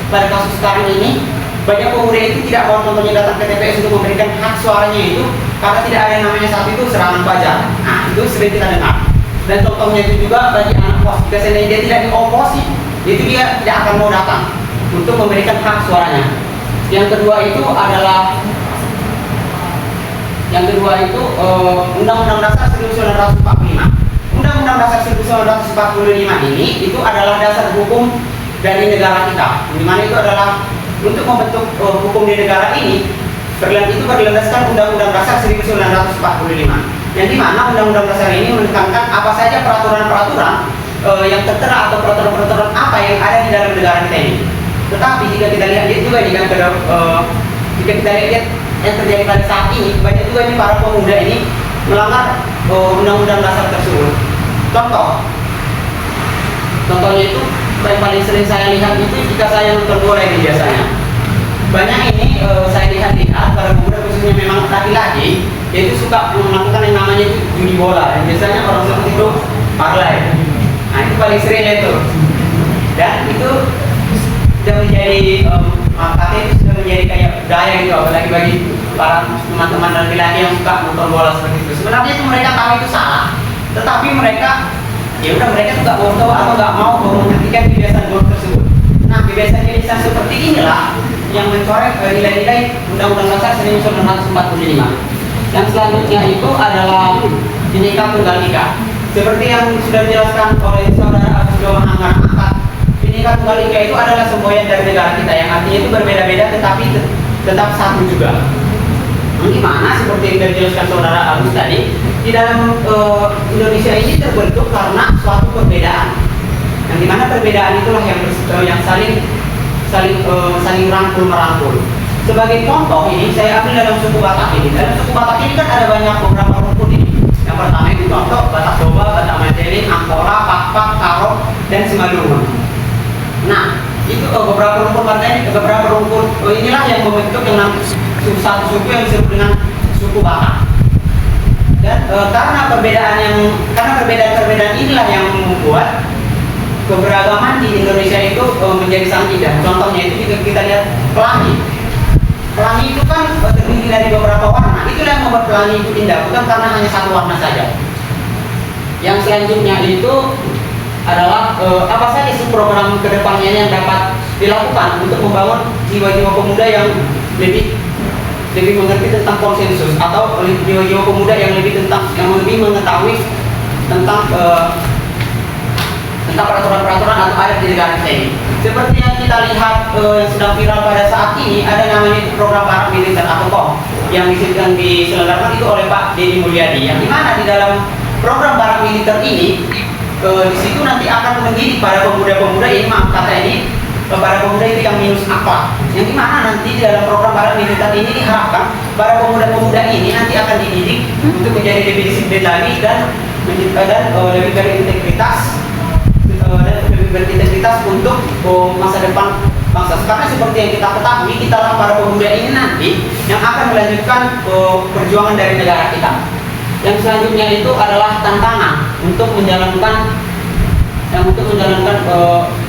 pada kasus sekarang ini, banyak pemuda itu tidak mau contohnya datang ke TPS untuk memberikan hak suaranya itu karena tidak ada yang namanya saat itu serangan pajak. Nah, itu sering kita dengar. Dan contohnya itu juga bagi anak kos, jika seandainya dia tidak dioposi, itu dia tidak akan mau datang untuk memberikan hak suaranya. Yang kedua itu Undang-Undang Dasar 1945. Undang-Undang Dasar 1945 ini itu adalah dasar hukum dari negara kita, di mana itu adalah untuk membentuk hukum di negara ini berlandaskan Undang-Undang Dasar 1945, yang dimana Undang-Undang Dasar ini menekankan apa saja peraturan-peraturan yang tertera atau peraturan-peraturan apa yang ada di dalam negara kita ini. Tetapi jika kita lihat juga nih kan, jika kita lihat yang terjadi pada saat ini, banyak juga ini para pemuda ini melanggar Undang-Undang Dasar tersebut. Contohnya itu yang paling sering saya lihat itu jika saya nonton bola ini biasanya. Banyak ini saya lihat para pemuda khususnya memang laki-laki, yaitu suka melakukan yang namanya itu judi bola. Dan biasanya orang seperti itu parlay. Nah, itu paling sering itu. Dan itu sudah menjadi katanya itu sudah menjadi kayak budaya gitu, apalagi bagi para teman-teman laki-laki yang suka nonton bola seperti itu. Sebenarnya itu mereka tahu itu salah, tetapi mereka mereka juga mau tahu atau nggak mau menghentikan kebiasaan buruk tersebut. Nah, kebiasaan-kebiasaan seperti inilah yang mencoreng nilai-nilai Undang-Undang Dasar 1945. Yang selanjutnya itu adalah Bhinneka Tunggal Ika. Seperti yang sudah dijelaskan oleh Saudara Agus Johan Harangkat, Bhinneka Tunggal Ika itu adalah semboyan dari negara kita, yang artinya itu berbeda-beda tetapi tetap satu juga. Gimana seperti yang dijelaskan Saudara Agus tadi, di dalam Indonesia ini terbentuk karena suatu perbedaan, yang dimana perbedaan itulah yang saling merangkul. Sebagai contoh ini saya ambil dalam suku Batak ini. Dalam suku Batak ini kan ada banyak beberapa rumpun ini. Yang pertama itu contoh Batak Toba, Batak Majelis, Angkora, Pak, Karo, dan Simalungun. Nah, itu beberapa rumpun inilah yang membentuk yang satu suku yang disebut dengan suku Batak. Dan karena perbedaan inilah yang membuat keberagaman di Indonesia itu menjadi sangat indah. Contohnya itu jika kita lihat pelangi. Pelangi itu kan terdiri dari beberapa warna. Itulah yang membuat pelangi itu indah, bukan karena hanya satu warna saja. Yang selanjutnya itu adalah apa saja sih program kedepannya yang dapat dilakukan untuk membangun jiwa-jiwa pemuda yang lebih mengerti tentang konsensus, atau jiwa-jiwa pemuda yang lebih mengetahui tentang peraturan-peraturan atau adat di negara kita ini. Seperti yang kita lihat yang sedang viral pada saat ini, ada namanya program Barak Militer atau POM yang diselenggarakan itu oleh Pak Deddy Mulyadi, yang dimana di dalam program Barak Militer ini di situ nanti akan mendidik para pemuda-pemuda ini, maaf kata ini, para pemuda itu yang minus akhlak. Yang dimana nanti di dalam program Barat Militer ini diharapkan para pemuda-pemuda ini nanti akan dididik untuk menjadi lebih disiplin lagi dan lebih berintegritas untuk masa depan bangsa. Karena seperti yang kita ketahui, kita para pemuda ini nanti yang akan melanjutkan perjuangan dari negara kita. Yang selanjutnya itu adalah tantangan untuk menjalankan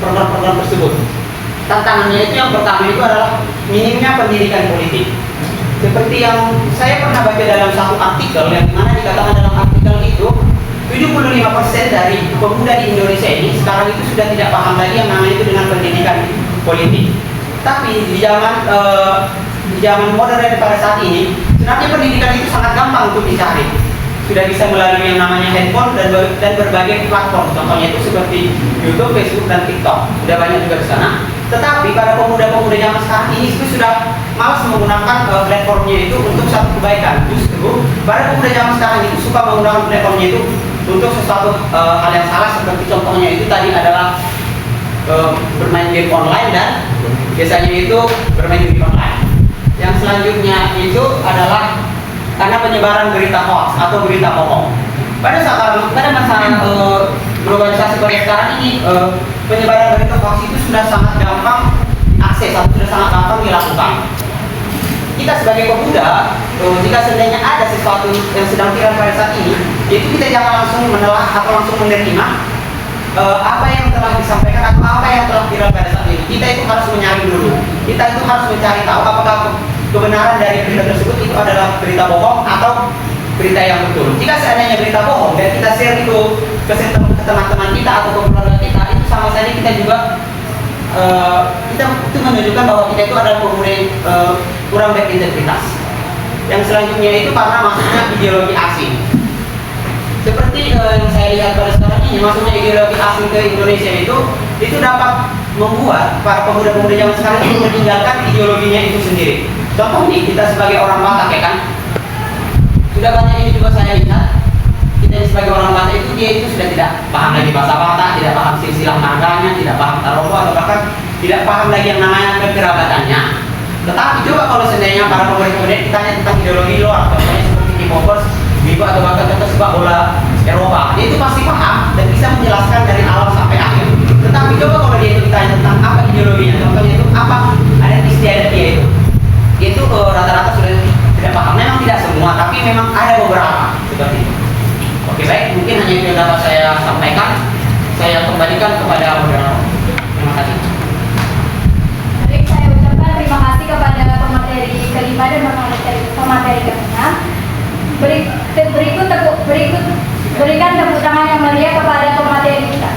program-program tersebut. Tantangannya itu yang pertama itu adalah minimnya pendidikan politik. Seperti yang saya pernah baca dalam satu artikel, yang mana dikatakan dalam artikel itu 75% dari pemuda di Indonesia ini sekarang itu sudah tidak paham lagi yang namanya itu dengan pendidikan politik. Tapi di zaman modern pada saat ini, sebenarnya pendidikan itu sangat gampang untuk dicari. Sudah bisa melalui yang namanya handphone dan berbagai platform. Contohnya itu seperti YouTube, Facebook, dan TikTok. Sudah banyak juga di sana. Tetapi para pemuda-pemuda zaman sekarang ini itu sudah malas menggunakan platformnya itu untuk satu kebaikan. Justru para pemuda zaman sekarang itu suka menggunakan platformnya itu untuk sesuatu hal yang salah. Seperti contohnya itu tadi adalah bermain game online dan biasanya itu bermain game online. Yang selanjutnya itu adalah karena penyebaran berita hoax atau berita bohong. Pada masa globalisasi pada sekarang ini, penyebaran berita hoax itu sudah sangat gampang diakses atau sudah sangat gampang dilakukan. Kita sebagai pemuda, jika seandainya ada sesuatu yang sedang viral pada saat ini, itu kita jangan langsung menelah atau langsung menerima apa yang telah disampaikan atau apa yang telah viral pada saat ini. Kita itu harus menyaring dulu. Kita itu harus mencari tahu apakah kebenaran dari berita tersebut itu adalah berita bohong atau berita yang betul. Jika seandainya berita bohong dan kita share itu ke teman-teman kita atau ke keluarga kita, itu sama saja kita juga kita itu menunjukkan bahwa kita itu adalah pemuda kurang berintegritas. Yang selanjutnya itu karena masuknya ideologi asing. Seperti yang saya lihat pada sekarang ini, masuknya ideologi asing ke Indonesia itu dapat membuat para pemuda-pemuda zaman sekarang itu meninggalkan ideologinya itu sendiri. Contoh nih, kita sebagai orang Batak ya kan, sudah banyak ini juga saya lihat, kita sebagai orang Batak itu dia itu sudah tidak paham lagi bahasa Batak, tidak paham silsilah marganya, tidak paham tarobo atau bahkan tidak paham lagi yang namanya kekerabatannya. Tetapi coba kalau seandainya para pemuda-pemuda ditanya tentang ideologi luar, contohnya seperti K-popers, Bigo atau bahkan contoh sepak bola Eropa, dia itu pasti paham dan bisa menjelaskan dari awal sampai akhir. Tetapi coba kalau dia itu ditanya tentang apa ideologinya, contohnya itu apa adat istiadat dia itu rata-rata sudah tidak paham. Memang tidak semua, tapi memang ada beberapa seperti itu. Oke baik, mungkin hanya itu yang dapat saya sampaikan. Saya kembalikan kepada moderator. Terima kasih. Baik, saya ucapkan terima kasih kepada pemateri kelima dan pemateri keenam. Berikan tepuk tangan yang meriah kepada pemateri kita.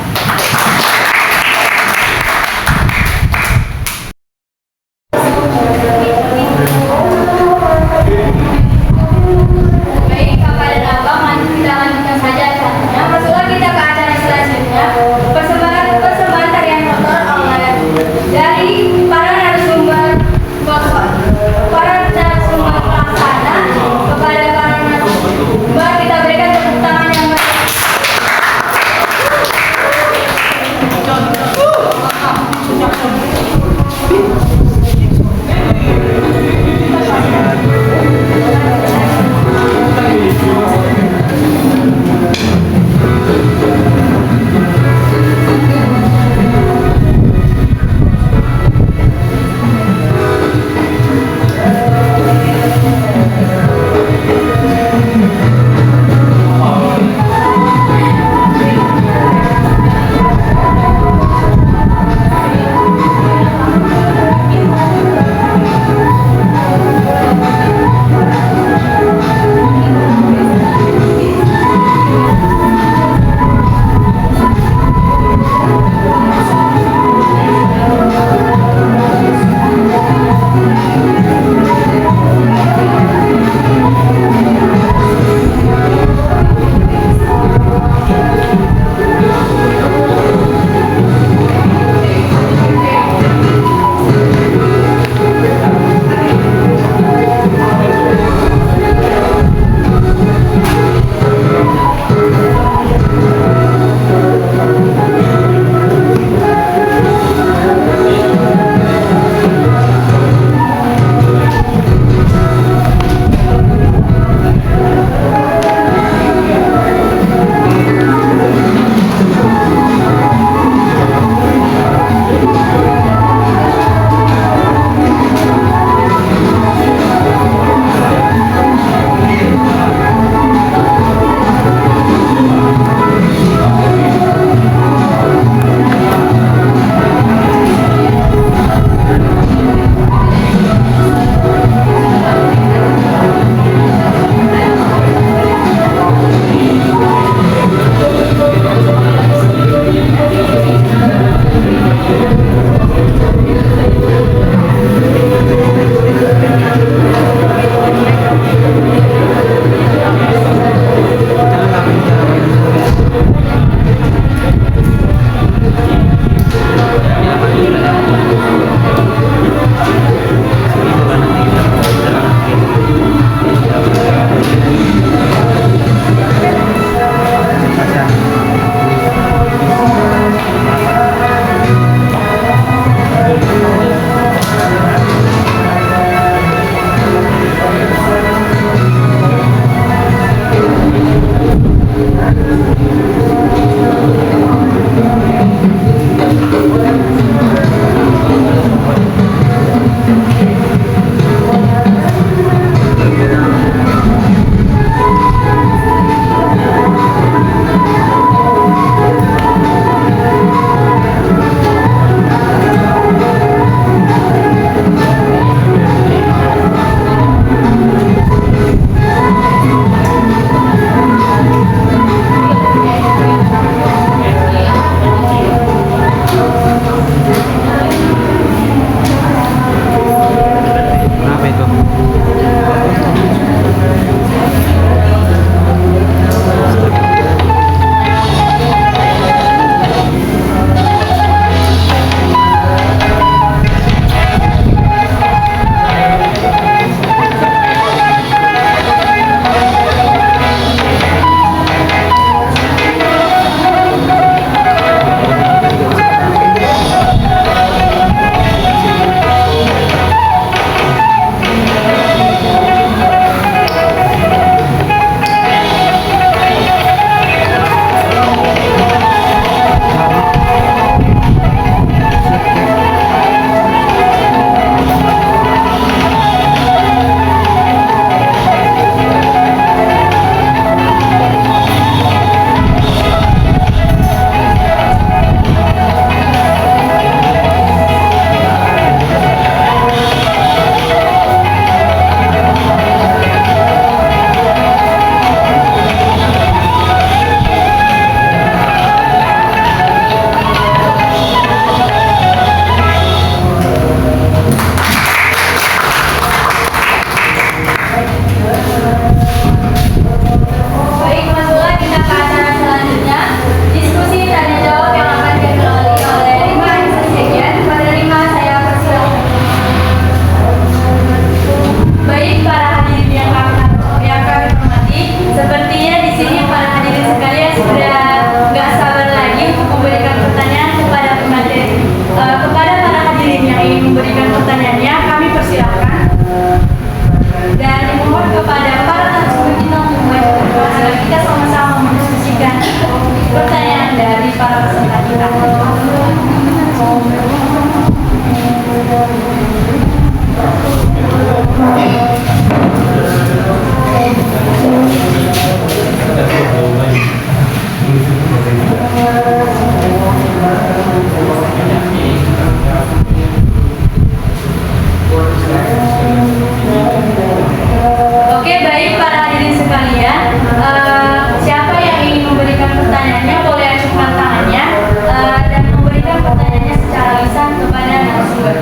narasumber.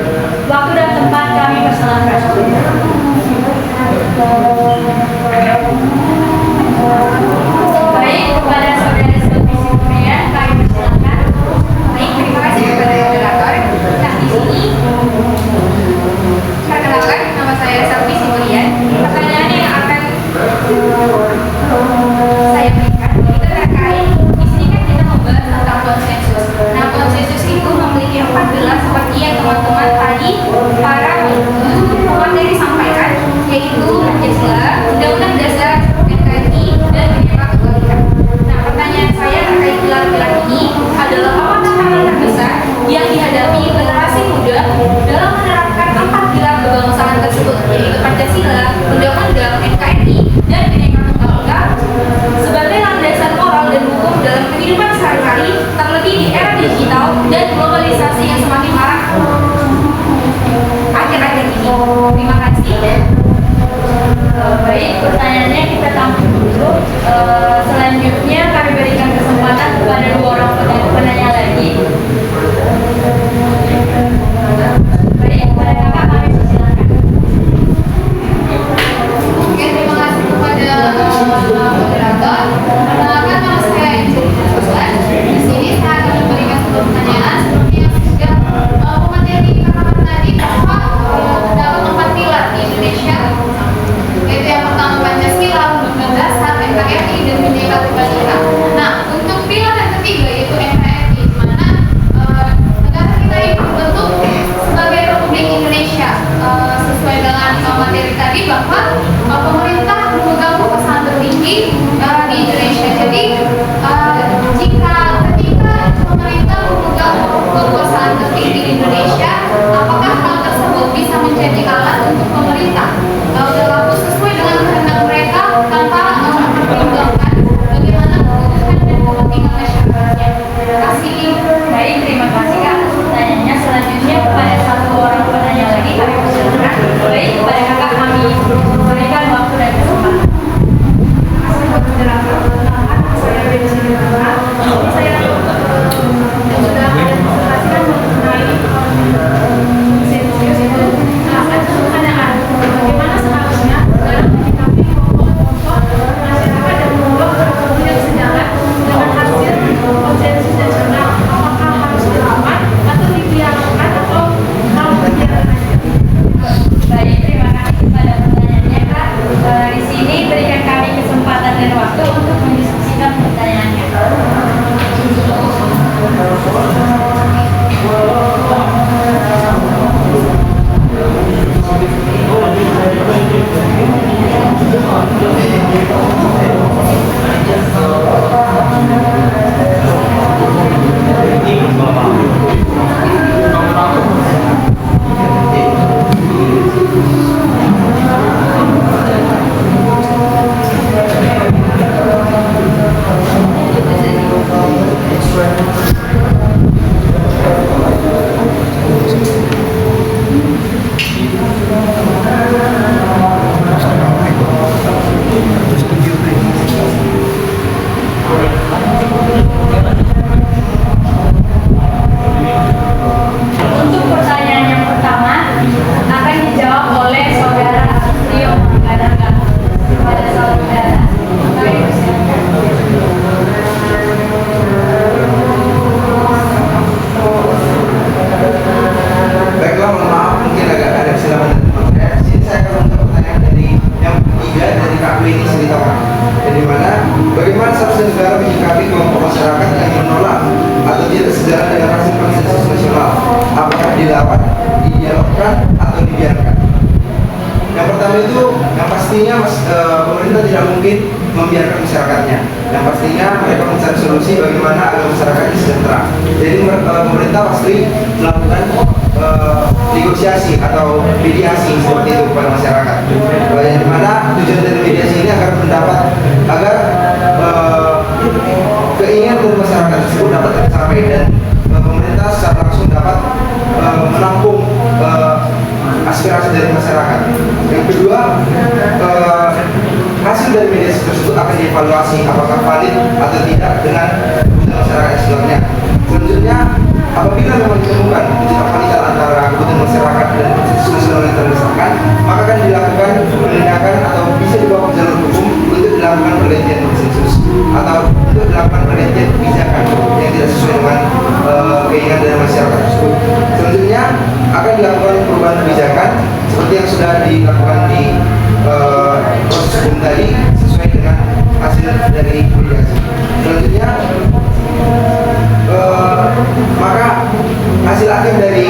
Waktu dan tempat kami persilahkan. Baik, kepada saudara Selvi Sifrian, kami persilahkan. Baik, terima kasih kepada moderator. Nah, di sini perkenalkan, nama saya Selvi Sifrian. Pertanyaan yang akan saya berikan itu terkait di sini kan kita membahas tentang konsensus. Nah, konsensus itu memiliki 4 gelar seperti yang teman-teman tadi para pemateri sampaikan, yaitu Pancasila, Undang-Undang Dasar NKRI, dan Bhinneka Tunggal Ika. Nah, pertanyaan saya terkait gelar-gelar ini adalah apa tantangan terbesar yang dihadapi generasi muda dalam menerapkan 4 gelar kebangsaan tersebut, yaitu Pancasila, Undang-Undang NKRI, dan Bhinneka Tunggal Ika sebagai landasan moral dan hukum dalam kehidupan sehari-hari, terlebih di era digital dan globalisasi yang semakin marak akhir-akhir ini. Terima kasih. Baik, pertanyaannya kita tampung dulu. Selanjutnya kami berikan kesempatan kepada 2 orang penanya lagi. Baik, kepada kakak kami persilakan. Oke, terima kasih kepada moderator. Perkenalkan, nama saya Injil Ruslan. Di sini saya akan memberikan sebuah pertanyaan seperti yang sudah pemateri katakan tadi, bahwa terdapat 4 pilar di Indonesia, yaitu yang pertama Pancasila, Undang-Undang Dasar, NKRI, dan Bhinneka Tunggal Ika. Nah, untuk pilar yang ketiga yaitu NKRI, di mana negara kita ini terbentuk sebagai Republik Indonesia, sesuai dengan materi tadi bahwa pemerintah memegang kekuasaan tertinggi di Indonesia. Jadi jika ketika pemerintah memegang kekuasaan tertinggi di Indonesia, apakah hal tersebut bisa menjadi alat untuk pemerintah berlaku sesuai dengan kehendak mereka tanpa mempertimbangkan bagaimana kebutuhan dan kepentingan masyarakatnya? Terima kasih. Baik, terima kasih Kak atas pertanyaannya. Selanjutnya kepada 1 orang penanya lagi kami persilakan. Baik, kepada kakak kami berikan waktu dan kesempatan. Saya Bensi Nurhana. Ini saya sudah ada presentasikan mengenai konsensus itu. Nah, ada pertanyaan bagaimana seharusnya dalam menyikapi kelompok-kelompok masyarakat dan kelompok tidak sejalan dengan hasil konsensus nasional, apakah harus dilawan atau dibiarkan atau mau berjalan aja? Baik, terima kasih kepada pertanyaannya Kak. Di sini berikan kami kesempatan dan waktu untuk mendiskusikan pertanyaannya. Untuk pertanyaan yang pertama akan dijawab oleh saudara Rio Manggadangga. Kepada saudara, kami persilakan. Baiklah, mohon maaf mungkin agak ada kesilapan dari teman saya. Di sini saya akan menjawab pertanyaan dari yang ketiga dari Kak ini ceritakan. Dari mana bagaimana seharusnya negara menyikapi kelompok masyarakat yang menolak atau tidak sejalan dengan hasil konsensus nasional? Apakah dilawan, didialogkan, atau dibiarkan? Yang pertama itu, yang pastinya pemerintah tidak mungkin membiarkan masyarakatnya. Yang pastinya mereka mencari solusi bagaimana agar masyarakat ini sejahtera. Jadi pemerintah pasti melakukan negosiasi atau mediasi seperti itu kepada masyarakat. Yang dimana tujuan dari mediasi ini agar keinginan dari masyarakat tersebut dapat tercapai dan pemerintah secara langsung dapat menampung aspirasi dari masyarakat. Yang kedua, hasil dari mediasi tersebut akan dievaluasi apakah valid atau tidak dengan kebutuhan masyarakat sebenarnya. Selanjutnya, apabila memang ditemukan kebutuhan valid antara kebutuhan Selanjutnya akan dilakukan perubahan kebijakan seperti yang sudah dilakukan di proses hukum tadi sesuai dengan hasil dari mediasi. Selanjutnya maka hasil akhir dari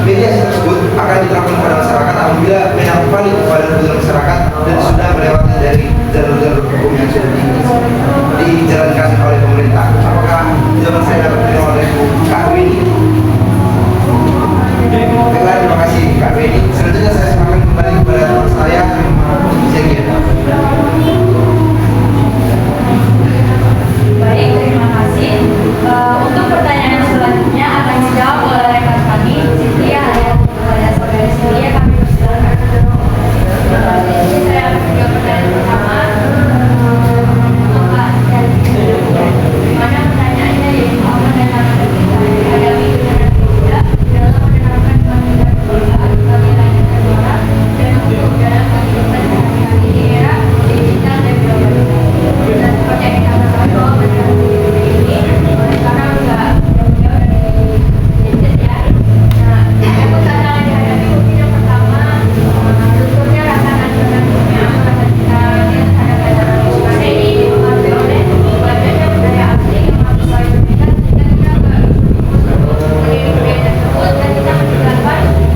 mediasi tersebut akan diterapkan kepada masyarakat apabila memang valid kepada kebutuhan masyarakat dan sudah melewati dari jalur-jalur hukum yang sudah dijalankan oleh pemerintah. Apakah jawaban saya dapat diterima oleh Kak Weni? Baiklah, terima kasih Kak Weni. Selanjutnya saya serahkan kembali kepada teman saya, Zegir. Baik, terima kasih. Untuk pertanyaan selanjutnya akan dijawab oleh rekan kami, Cynthia alias kepada saudari Cynthia. Kami persilakan. Jadi saya akan menjawab pertanyaan pertama. Di mana pertanyaannya yaitu apa dan apa kita dihadapi dengan tidak dalam menerapkan pemerintahan perubahan bagi rakyat negara dan untuk dalam kehidupan sehari-hari di era digital dan globalisasi. Dan seperti yang kita ketahui bahwa penerapkan ini karena nggak jauh dari gadget ya. Nah, untuk tantangan dihadapi mungkin yang pertama tentunya rasa nasionalisme rasa kita terhadap karena ini dipengaruhi oleh banyaknya budaya asing yang masuk ke Indonesia sehingga kita mengikuti budaya tersebut dan kita menjalankan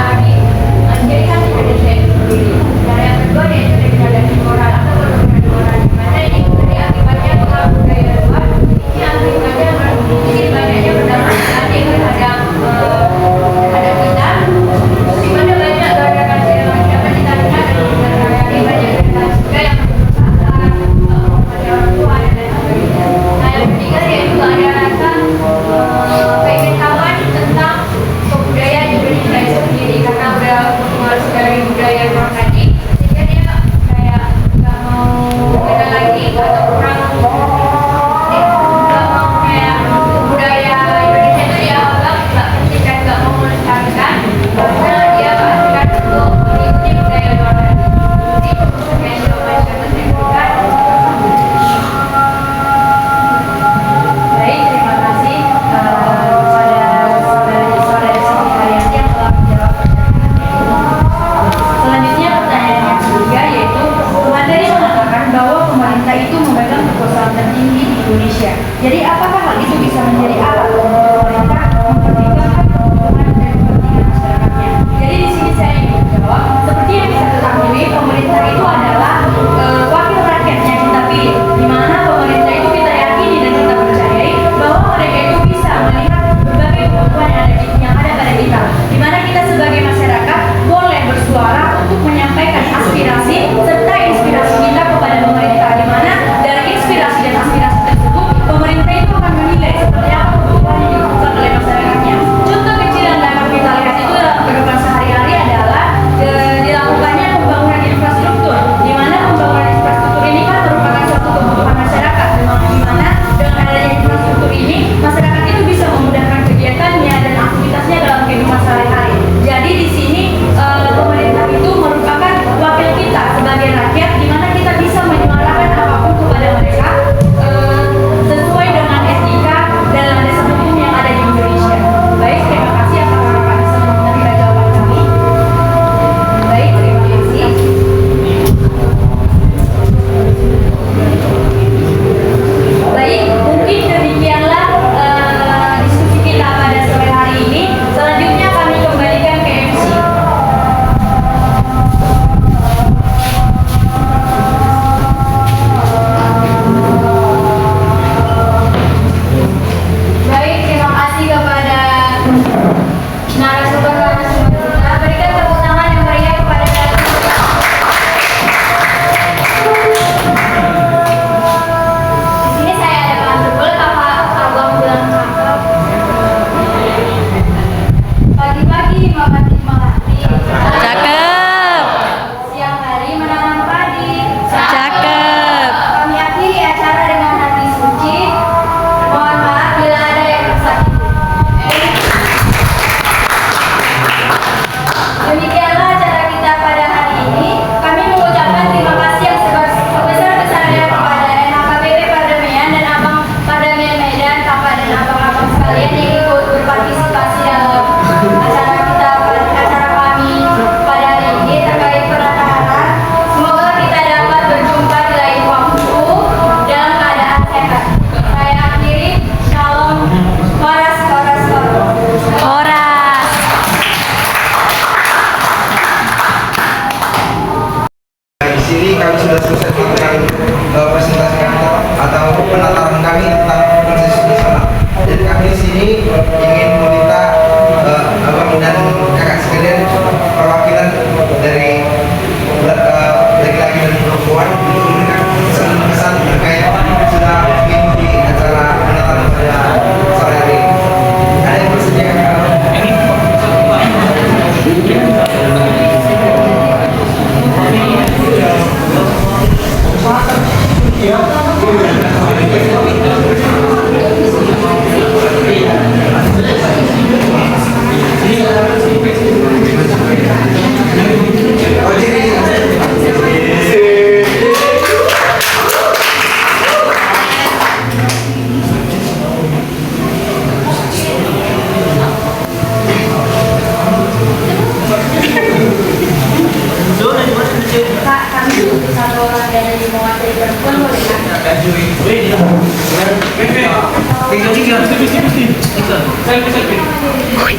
dari menjadikan Indonesia itu sendiri. Dan yang kedua yaitu degradasi moral atau penurunan moral di mana ini menjadi akibatnya pengaruh budaya luar. Ini akibatnya mungkin banyaknya berdampak negatif terhadap kita, di mana banyak organisasi yang dapat kita lihat dan kita sehari-hari banyak organisasi juga yang berusaha kepada orang tua dan lain sebagainya. Nah yang ketiga yaitu ada rasa keingin tentang kebudayaan Indonesia itu sendiri karena udah pengaruh dari budaya luar tadi sehingga dia kayak nggak mau beda lagi atau kurang nggak mau kayak budaya Indonesia itu dia anggap nggak penting dan nggak mau melestarikan karena dia keasikan untuk mengikuti budaya luar tadi. Jadi sebagai jawaban saya berikan. Baik, terima kasih kepada saudari Siti Haryati yang telah menjawab pertanyaan. Selanjutnya pertanyaan yang ketiga yaitu materi mengatakan bahwa pemerintah itu memegang kekuasaan tertinggi di Indonesia. Jadi apakah hal itu bisa menjadi alat untuk pemerintah mempertimbangkan kebutuhan dan kepentingan masyarakatnya? Jadi di sini saya ingin menjawab, seperti yang bisa ketahui, pemerintah itu adalah wakil rakyat yang kita pilih, di mana pemerintah itu kita yakini dan kita percayai bahwa mereka itu bisa melihat berbagai kebutuhan yang ada pada kita, di mana kita sebagai masyarakat boleh bersuara untuk menyampaikan aspirasi serta inspirasi kita kepada pemerintah, di mana dari inspirasi dan aspirasi tersebut pemerintah itu akan menilai seperti apa kebutuhan yang dibutuhkan oleh masyarakatnya. Contoh kecil yang dapat kita lihat itu dalam kehidupan sehari-hari adalah dilakukannya pembangunan infrastruktur, di mana pembangunan infrastruktur ini kan merupakan suatu kebutuhan masyarakat, di mana dengan adanya infrastruktur ini masyarakat itu bisa memudahkan kegiatannya dan aktivitasnya dalam kehidupan sehari-hari. Jadi di sini pemerintah itu merupakan wakil kita sebagai rakyat, di mana kita bisa menyuarakan apapun kepada mereka sesuai dengan etika dalam dasar hukum yang ada di Indonesia. Baik, terima kasih. Apakah Bapak bisa menerima jawaban kami? Baik, terima kasih. Baik, mungkin demikianlah diskusi kita pada sore hari ini. Selanjutnya kami kembalikan ke MC. Baik, terima kasih kepada narasumber-narasumber kita. Berikan tepuk tangan yang meriah kepada narasumber. Di sini saya ada Pak Abdul, Kakak Abang bilang cakep. Pagi-pagi makan di Melati. Cakep. Siang hari menanam padi. Cakep. Kami akhiri acara dengan hati suci. Mohon maaf bila ada yang tersakiti.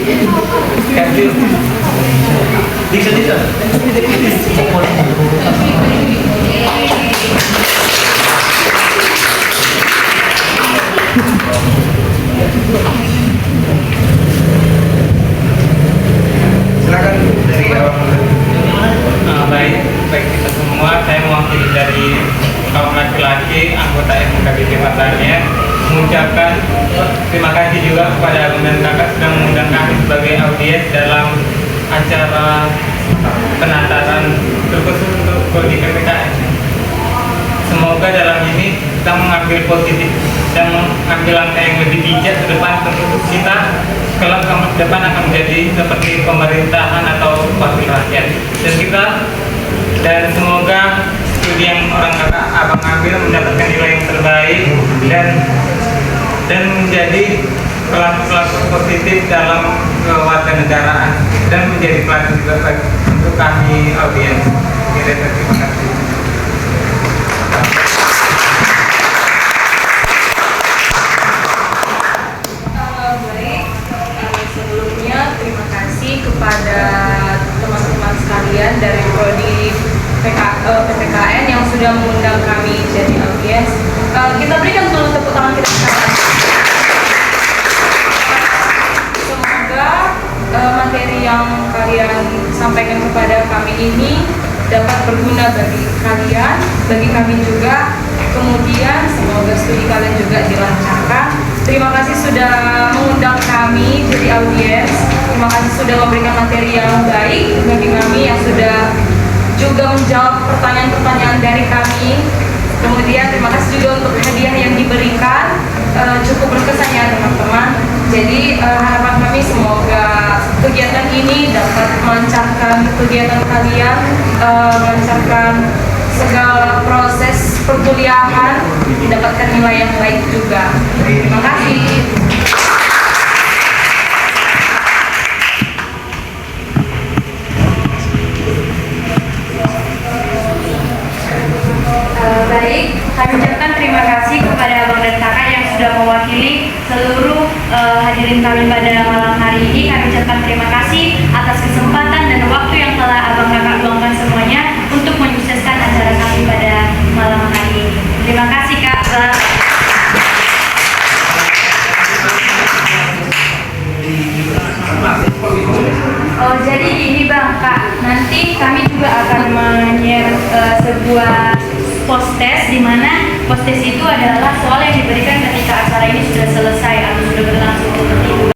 Silakan dari awal. Baik kita semua, saya mewakili dari kaum laki-laki anggota MKBP Patarnya mengucapkan terima kasih juga kepada Abang dan Kakak sudah mengundang kami sebagai audiens dalam acara penataran terkhusus untuk Prodi PPKN. Semoga dalam ini kita mengambil positif dan mengambil langkah yang lebih bijak ke depan untuk kita kelak ke depan akan menjadi seperti pemerintahan atau wakil rakyat dan semoga studi yang orang kakak abang ambil mendapatkan nilai yang terbaik dan menjadi pelaku positif dalam kewarganegaraan dan menjadi pelaku juga untuk kami audiens. Terima kasih. Sebelumnya terima kasih kepada teman-teman sekalian dari Prodi PPKN yang sudah mengundang kami jadi audiens. Kita berikan dulu tepuk tangan kita sekarang. Semoga materi yang kalian sampaikan kepada kami ini dapat berguna bagi kalian, bagi kami juga. Kemudian semoga studi kalian juga dilancarkan. Terima kasih sudah mengundang kami jadi audiens. Terima kasih sudah memberikan materi yang baik bagi kami, yang sudah juga menjawab pertanyaan-pertanyaan dari kami. Kemudian terima kasih juga untuk hadiah yang diberikan, cukup berkesan ya teman-teman. Jadi harapan kami semoga kegiatan ini dapat melancarkan kegiatan kalian, melancarkan segala proses perkuliahan, mendapatkan nilai yang baik juga. Terima kasih. Baik, kami ucapkan terima kasih kepada Abang dan Kakak yang sudah mewakili seluruh hadirin kami pada malam hari ini. Kami ucapkan terima kasih atas kesempatan dan waktu yang telah Abang Kakak luangkan semuanya untuk menyukseskan acara kami pada malam hari ini. Terima kasih Kak. Oh jadi gini Bang Kak, nanti kami juga akan menyiar sebuah post-test di mana post-test itu adalah soal yang diberikan ketika acara ini sudah selesai atau sudah berlangsung.